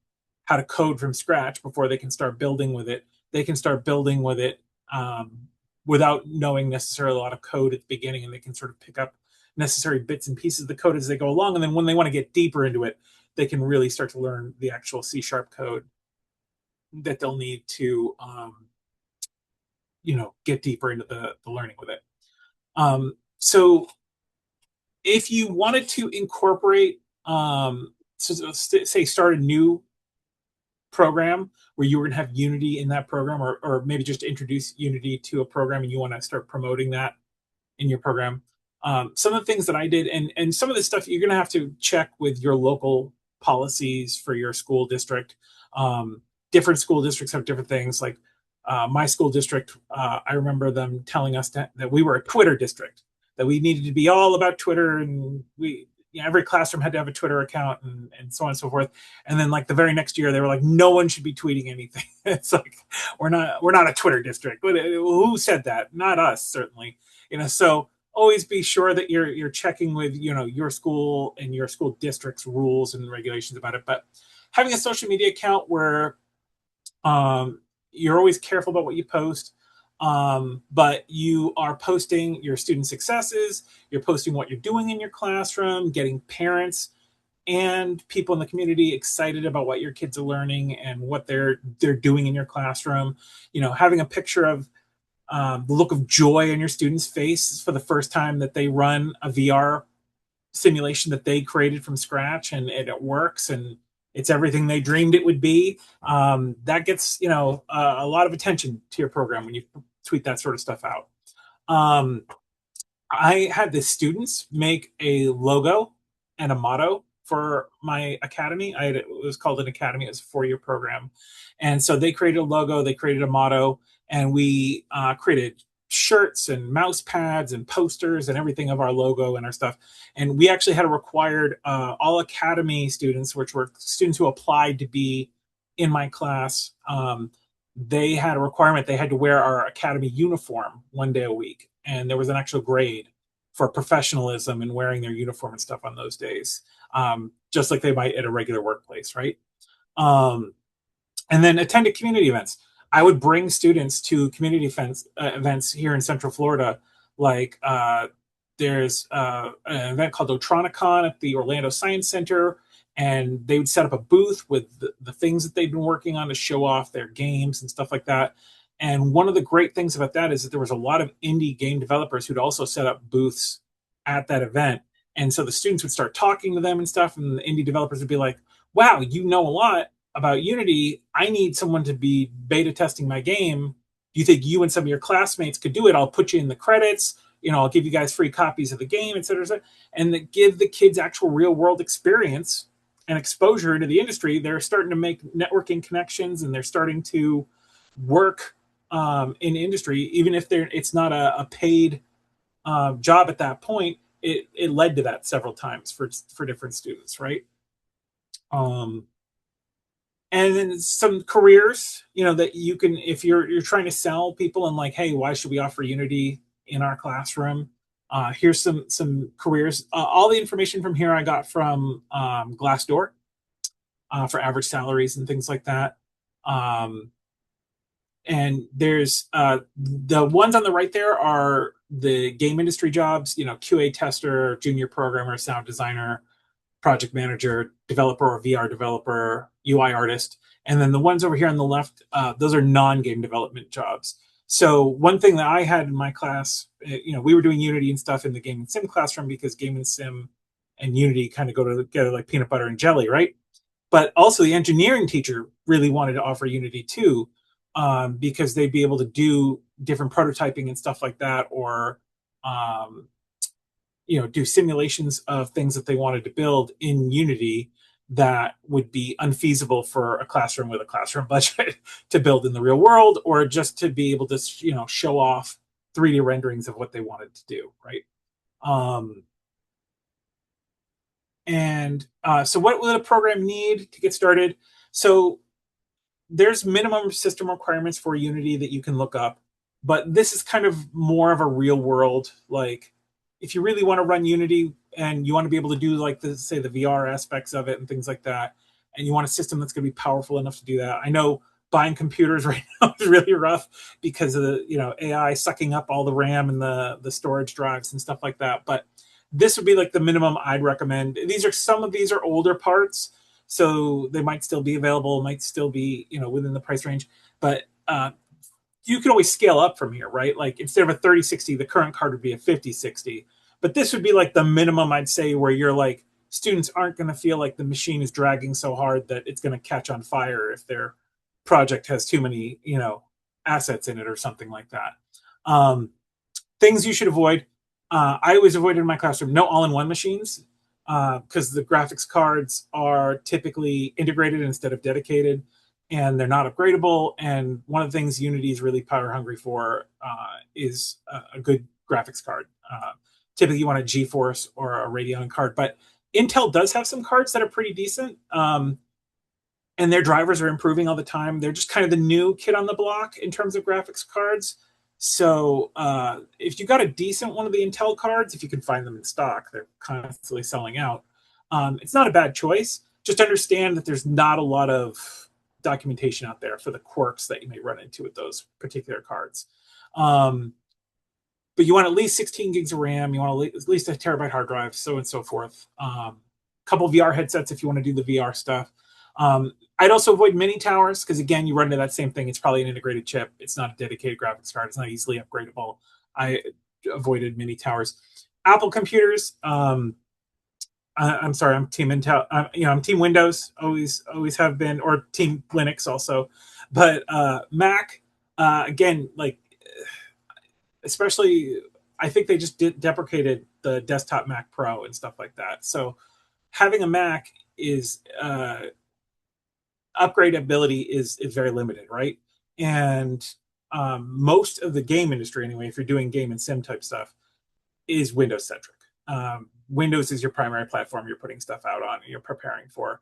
how to code from scratch before they can start building with it. They can start building with it without knowing necessarily a lot of code at the beginning, and they can sort of pick up necessary bits and pieces of the code as they go along. And then when they want to get deeper into it, they can really start to learn the actual C# code that they'll need to, get deeper into the learning with it. So if you wanted to incorporate, say start a new program where you were going to have Unity in that program, or maybe just introduce Unity to a program and you want to start promoting that in your program. Some of the things that I did, and some of this stuff you're going to have to check with your local policies for your school district. Different school districts have different things. Like my school district, I remember them telling us that we were a Twitter district, that we needed to be all about Twitter, and every classroom had to have a Twitter account, and so on and so forth. And then like the very next year, they were like, no one should be tweeting anything. It's like, we're not a Twitter district. But who said that? Not us, certainly. So always be sure that you're checking with your school and your school district's rules and regulations about it. But having a social media account where you're always careful about what you post, but you are posting your student successes, you're posting what you're doing in your classroom, getting parents and people in the community excited about what your kids are learning and what they're doing in your classroom. Having a picture of the look of joy on your student's face for the first time that they run a VR simulation that they created from scratch, and it works, and it's everything they dreamed it would be. That gets a lot of attention to your program when you tweet that sort of stuff out. I had the students make a logo and a motto for my academy. It was called an academy. It was a 4-year program, and so they created a logo, they created a motto, and we created shirts and mouse pads and posters and everything of our logo and our stuff. And we actually had a required all academy students, which were students who applied to be in my class. They had a requirement. They had to wear our academy uniform 1 day a week. And there was an actual grade for professionalism and wearing their uniform and stuff on those days, just like they might at a regular workplace, right? And then attended community events. I would bring students to community events here in Central Florida. Like there's an event called Otronicon at the Orlando Science Center, and they would set up a booth with the things that they've been working on to show off their games and stuff like that. And one of the great things about that is that there was a lot of indie game developers who'd also set up booths at that event. And so the students would start talking to them and stuff, and the indie developers would be like, wow, you know a lot about Unity. I need someone to be beta testing my game. Do you think you and some of your classmates could do it? I'll put you in the credits. I'll give you guys free copies of the game, et cetera, et cetera. And give the kids actual real world experience and exposure into the industry. They're starting to make networking connections, and they're starting to work in industry, even if it's not a paid job at that point. It led to that several times for different students, right? And then some careers, that you can, if you're trying to sell people and like, hey, why should we offer Unity in our classroom? Here's some careers. All the information from here I got from Glassdoor for average salaries and things like that. And there's the ones on the right there are the game industry jobs, QA tester, junior programmer, sound designer, project manager, developer or VR developer, UI artist. And then the ones over here on the left, those are non-game development jobs. So one thing that I had in my class, we were doing Unity and stuff in the game and sim classroom because game and sim and Unity kind of go together like peanut butter and jelly, right? But also the engineering teacher really wanted to offer Unity too, because they'd be able to do different prototyping and stuff like that, or do simulations of things that they wanted to build in Unity that would be unfeasible for a classroom with a classroom budget to build in the real world, or just to be able to show off 3D renderings of what they wanted to do, right? So what would a program need to get started? So there's minimum system requirements for Unity that you can look up, but this is kind of more of a real world, like if you really want to run Unity and you want to be able to do like the VR aspects of it and things like that, and you want a system that's going to be powerful enough to do that. I know buying computers right now is really rough because of the AI sucking up all the RAM and the storage drives and stuff like that. But this would be like the minimum I'd recommend. Some of these are older parts, so they might still be available, might still be within the price range, but you can always scale up from here, right? Like instead of a 3060, the current card would be a 5060. But this would be like the minimum, I'd say, where you're like, students aren't going to feel like the machine is dragging so hard that it's going to catch on fire if their project has too many, assets in it or something like that. Things you should avoid. I always avoided in my classroom, no all-in-one machines, because the graphics cards are typically integrated instead of dedicated, and they're not upgradable. And one of the things Unity is really power hungry for is a good graphics card. Typically you want a GeForce or a Radeon card, but Intel does have some cards that are pretty decent. And their drivers are improving all the time. They're just kind of the new kid on the block in terms of graphics cards. So if you got a decent one of the Intel cards, if you can find them in stock, they're constantly selling out. It's not a bad choice. Just understand that there's not a lot of documentation out there for the quirks that you may run into with those particular cards. But you want at least 16 gigs of RAM. You want at least a terabyte hard drive, so on and so forth. Couple VR headsets if you want to do the VR stuff. I'd also avoid mini towers because, again, you run into that same thing. It's probably an integrated chip. It's not a dedicated graphics card. It's not easily upgradable. I avoided mini towers. Apple computers. I'm sorry, I'm Team Intel. I'm Team Windows. Always have been, or Team Linux also. But Mac, again, like especially, I think they just deprecated the desktop Mac Pro and stuff like that. So having a Mac is upgradability is very limited, right? And most of the game industry, anyway, if you're doing game and sim type stuff, is Windows centric. Windows is your primary platform you're putting stuff out on and you're preparing for.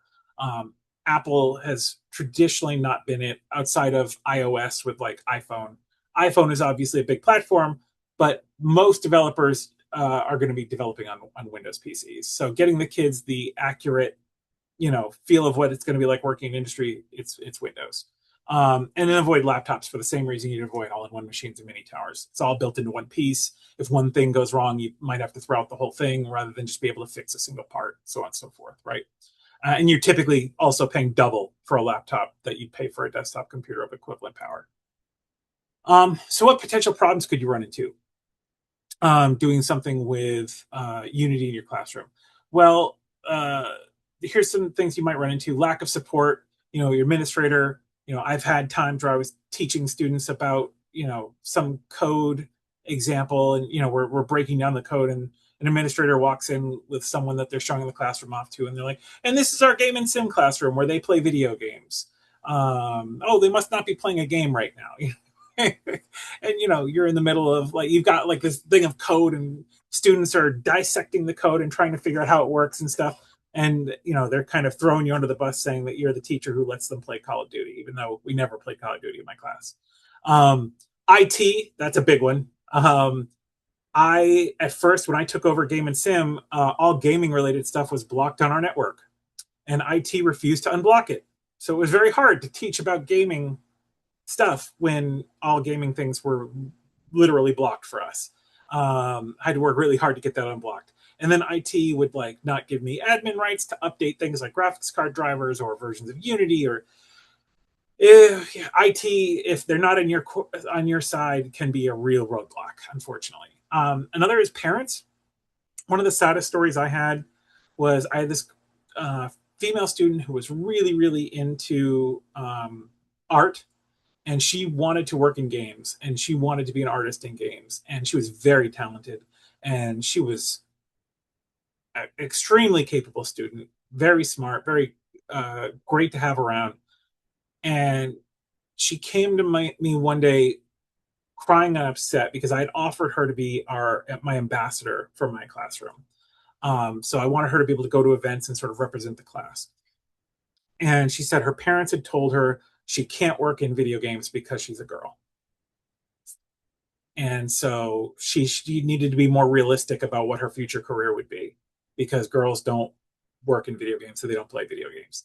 Apple has traditionally not been it outside of iOS with like iPhone. iPhone is obviously a big platform, but most developers are going to be developing on Windows PCs. So getting the kids the accurate, feel of what it's going to be like working in industry, it's Windows. And then avoid laptops for the same reason you'd avoid all-in-one machines and mini towers. It's all built into one piece. If one thing goes wrong, you might have to throw out the whole thing rather than just be able to fix a single part, so on and so forth, right? And you're typically also paying double for a laptop that you'd pay for a desktop computer of equivalent power. So what potential problems could you run into doing something with Unity in your classroom? Well, here's some things you might run into. Lack of support, your administrator. I've had times where I was teaching students about, some code example and, we're breaking down the code and an administrator walks in with someone that they're showing the classroom off to. And they're like, and this is our game and sim classroom where they play video games. Oh, they must not be playing a game right now. And, you're in the middle of like, you've got like this thing of code and students are dissecting the code and trying to figure out how it works and stuff. And, they're kind of throwing you under the bus saying that you're the teacher who lets them play Call of Duty, even though we never played Call of Duty in my class. IT, that's a big one. At first, when I took over Game and Sim, all gaming related stuff was blocked on our network and IT refused to unblock it. So it was very hard to teach about gaming stuff when all gaming things were literally blocked for us. I had to work really hard to get that unblocked. And then IT would like not give me admin rights to update things like graphics card drivers or versions of Unity, or IT, if they're not on your side, can be a real roadblock, unfortunately. Another is parents. One of the saddest stories I had was I had this female student who was really, really into art, and she wanted to work in games, and she wanted to be an artist in games, and she was very talented, and she was an extremely capable student, very smart, very great to have around. And she came to me one day crying and upset because I had offered her to be my ambassador for my classroom. So I wanted her to be able to go to events and sort of represent the class. And she said her parents had told her she can't work in video games because she's a girl. And so she needed to be more realistic about what her future career would be, because girls don't work in video games, so they don't play video games.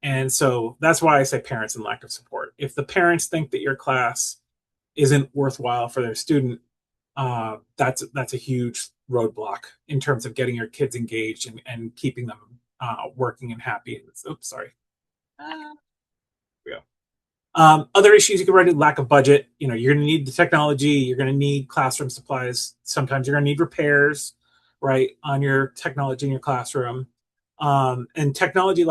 And so that's why I say parents and lack of support. If the parents think that your class isn't worthwhile for their student, that's a huge roadblock in terms of getting your kids engaged and keeping them working and happy. Oops, sorry. Other issues you can run into: lack of budget. You're going to need the technology. You're going to need classroom supplies. Sometimes you're going to need repairs, right, on your technology in your classroom. And technology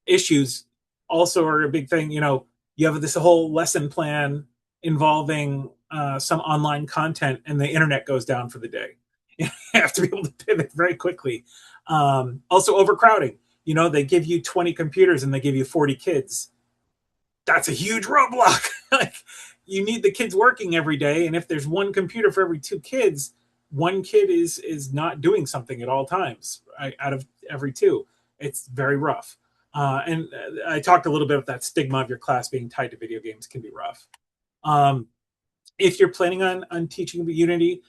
issues also are a big thing. You have this whole lesson plan involving some online content, and the internet goes down for the day. You have to be able to pivot very quickly. Also, overcrowding. They give you 20 computers and they give you 40 kids. That's a huge roadblock. You need the kids working every day, and if there's one computer for every 2 kids, one kid is not doing something at all times, right, out of every 2. It's very rough. And I talked a little bit about that stigma of your class being tied to video games can be rough. If you're planning on teaching Unity,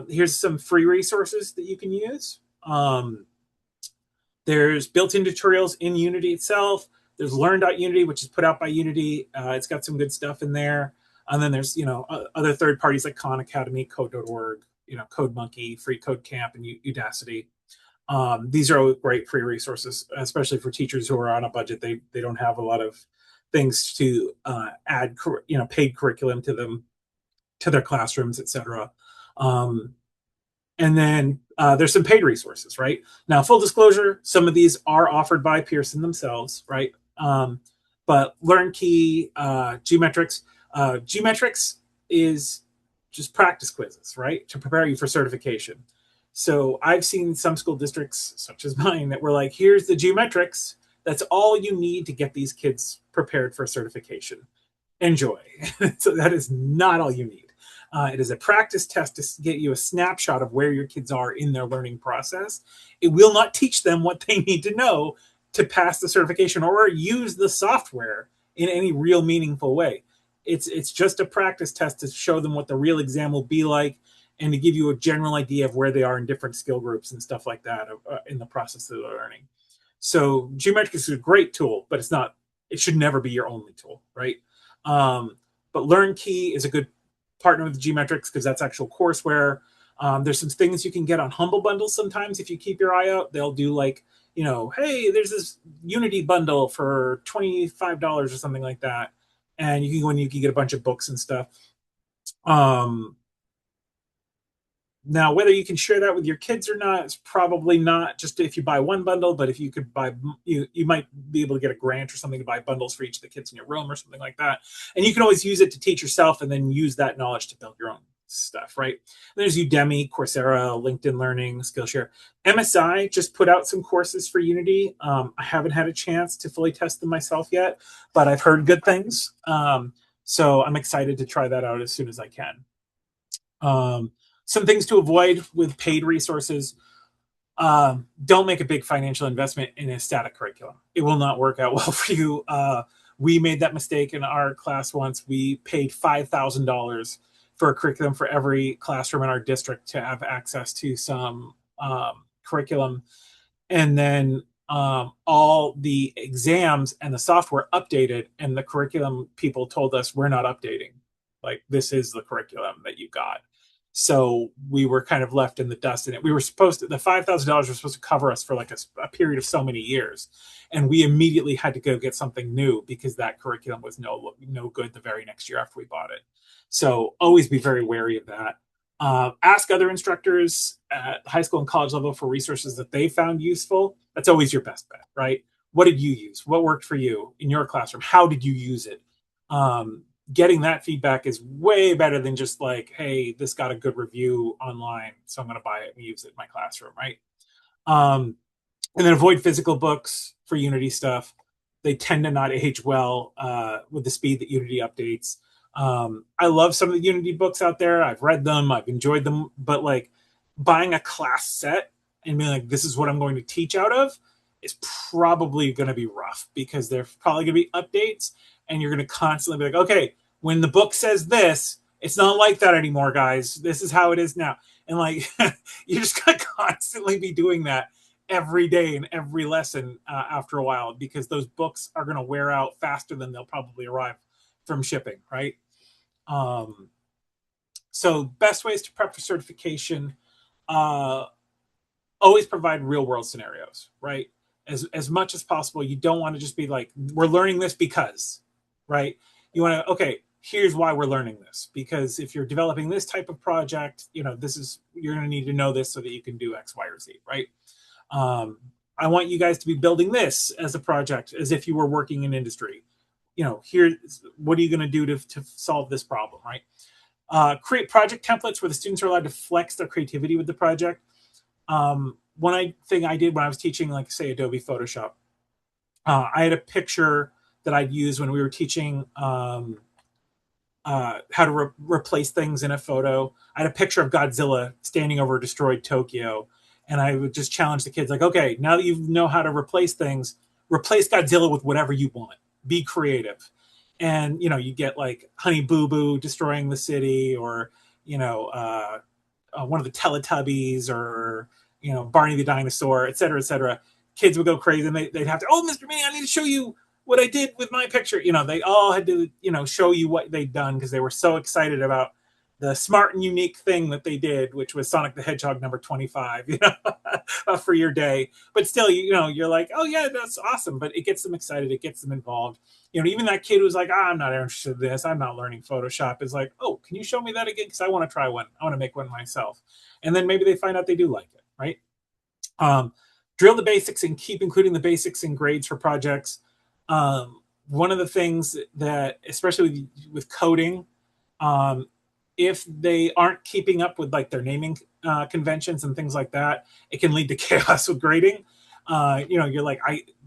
here's some free resources that you can use. There's built-in tutorials in Unity itself. There's Learn.Unity, which is put out by Unity. It's got some good stuff in there. And then there's, other third parties like Khan Academy, Code.org, CodeMonkey, Free Code Camp, and Udacity. These are all great free resources, especially for teachers who are on a budget. They don't have a lot of things to add, paid curriculum to their classrooms, etc. And then there's some paid resources, right? Now, full disclosure, some of these are offered by Pearson themselves, right? But LearnKey, Geometrics. Geometrics is just practice quizzes, right, to prepare you for certification. So I've seen some school districts, such as mine, that were like, here's the Geometrics. That's all you need to get these kids prepared for certification. Enjoy. So that is not all you need. It is a practice test to get you a snapshot of where your kids are in their learning process. It will not teach them what they need to know to pass the certification or use the software in any real meaningful way. It's just a practice test to show them what the real exam will be like, and to give you a general idea of where they are in different skill groups and stuff like that in the process of learning. So Geometrics is a great tool, but it should never be your only tool, right? But LearnKey is a good partner with Geometrics because that's actual courseware. There's some things you can get on Humble Bundles sometimes if you keep your eye out. They'll do hey, there's this Unity bundle for $25 or something like that. And you can get a bunch of books and stuff. Now, whether you can share that with your kids or not, it's probably not just if you buy one bundle, but if you could buy, you might be able to get a grant or something to buy bundles for each of the kids in your room or something like that. And you can always use it to teach yourself and then use that knowledge to build your own stuff, right? There's Udemy, Coursera, LinkedIn Learning, Skillshare. MSI just put out some courses for Unity. I haven't had a chance to fully test them myself yet, but I've heard good things. So I'm excited to try that out as soon as I can. Some things to avoid with paid resources. Don't make a big financial investment in a static curriculum. It will not work out well for you. We made that mistake in our class once. We paid $5,000 for a curriculum for every classroom in our district to have access to some curriculum. And then all the exams and the software updated, and the curriculum people told us, we're not updating. Like, this is the curriculum that you got. So we were kind of left in the dust, and the $5,000 was supposed to cover us for like a period of so many years. And we immediately had to go get something new because that curriculum was no good the very next year after we bought it. So always be very wary of that. Ask other instructors at high school and college level for resources that they found useful. That's always your best bet, right? What did you use? What worked for you in your classroom? How did you use it? Getting that feedback is way better than just like, hey, this got a good review online, so I'm going to buy it and use it in my classroom, right? And then avoid physical books for Unity stuff. They tend to not age well with the speed that Unity updates. I love some of the Unity books out there. I've read them, I've enjoyed them, but like buying a class set and being like, this is what I'm going to teach out of is probably going to be rough because there's probably going to be updates and you're going to constantly be like, okay, when the book says this, it's not like that anymore, guys. This is how it is now. And like, you're just going to constantly be doing that every day in every lesson after a while because those books are going to wear out faster than they'll probably arrive from shipping, right? So best ways to prep for certification, always provide real world scenarios, right? As much as possible. You don't want to just be like, we're learning this because, right? You want to, okay, here's why we're learning this. Because if you're developing this type of project, you're going to need to know this so that you can do X, Y, or Z, right? I want you guys to be building this as a project, as if you were working in industry. Here, what are you going to do to solve this problem, right? Create project templates where the students are allowed to flex their creativity with the project. One thing I did when I was teaching, like say Adobe Photoshop, I had a picture that I'd use when we were teaching how to replace things in a photo. I had a picture of Godzilla standing over destroyed Tokyo. And I would just challenge the kids like, okay, now that you know how to replace things, replace Godzilla with whatever you want. Be creative. And, you get like Honey Boo Boo destroying the city or, one of the Teletubbies or, Barney the dinosaur, et cetera, et cetera. Kids would go crazy and they'd have to, oh, Mr. Mini, I need to show you what I did with my picture. They all had to, show you what they'd done because they were so excited about the smart and unique thing that they did, which was Sonic the Hedgehog number 25, for your day. But still, you're like, oh yeah, that's awesome. But it gets them excited. It gets them involved. Even that kid who's like, I'm not interested in this. I'm not learning Photoshop is like, oh, can you show me that again? Because I want to try one. I want to make one myself. And then maybe they find out they do like it, right? Drill the basics and keep including the basics in grades for projects. One of the things that, especially with coding, if they aren't keeping up with like their naming conventions and things like that, it can lead to chaos with grading. You're like,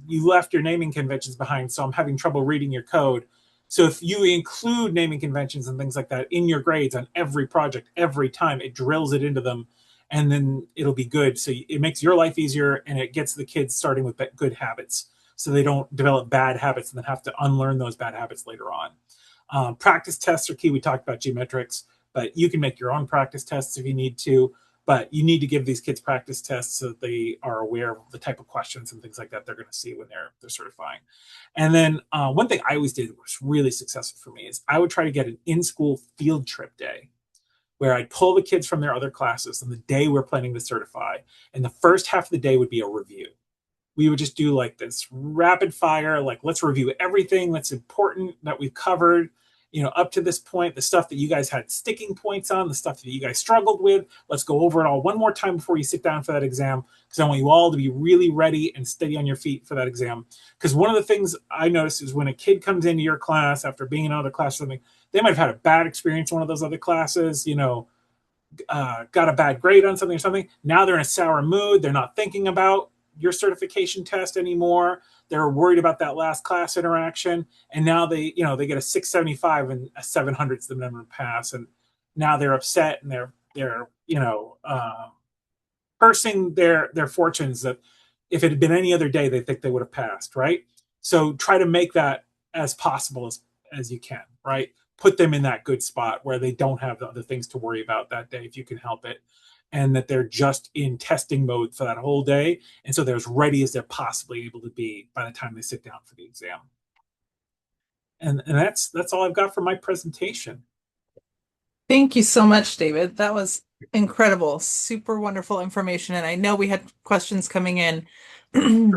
you left your naming conventions behind, so I'm having trouble reading your code. So if you include naming conventions and things like that in your grades on every project, every time, it drills it into them, and then it'll be good. So it makes your life easier, and it gets the kids starting with good habits, so they don't develop bad habits and then have to unlearn those bad habits later on. Practice tests are key. We talked about geometrics, but you can make your own practice tests if you need to. But you need to give these kids practice tests so that they are aware of the type of questions and things like that they're going to see when they're certifying. And then one thing I always did was really successful for me is I would try to get an in-school field trip day where I'd pull the kids from their other classes on the day we're planning to certify. And the first half of the day would be a review. We would just do like this rapid fire, like let's review everything that's important that we've covered, up to this point, the stuff that you guys had sticking points on, the stuff that you guys struggled with. Let's go over it all one more time before you sit down for that exam, because I want you all to be really ready and steady on your feet for that exam. Because one of the things I noticed is when a kid comes into your class after being in another class or something, they might have had a bad experience in one of those other classes, got a bad grade on something or something. Now they're in a sour mood. They're not thinking about your certification test anymore. They're worried about that last class interaction. And now they get a 675 and a 700 is the minimum pass. And now they're upset and they're cursing their fortunes that if it had been any other day, they think they would have passed, right? So try to make that as possible as you can, right? Put them in that good spot where they don't have the other things to worry about that day if you can help it. And that they're just in testing mode for that whole day. And so they're as ready as they're possibly able to be by the time they sit down for the exam. And that's all I've got for my presentation. Thank you so much, David. That was incredible. Super wonderful information. And I know we had questions coming in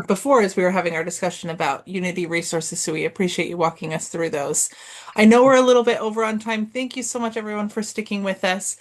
before as we were having our discussion about Unity resources. So we appreciate you walking us through those. I know we're a little bit over on time. Thank you so much, everyone, for sticking with us.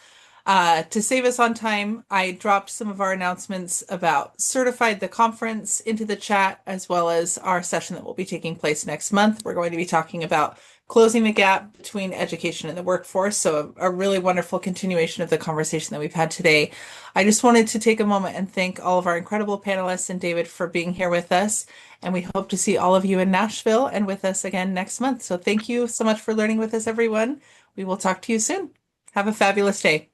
To save us on time, I dropped some of our announcements about Certified the conference into the chat, as well as our session that will be taking place next month. We're going to be talking about closing the gap between education and the workforce. So a really wonderful continuation of the conversation that we've had today. I just wanted to take a moment and thank all of our incredible panelists and David for being here with us. And we hope to see all of you in Nashville and with us again next month. So thank you so much for learning with us, everyone. We will talk to you soon. Have a fabulous day.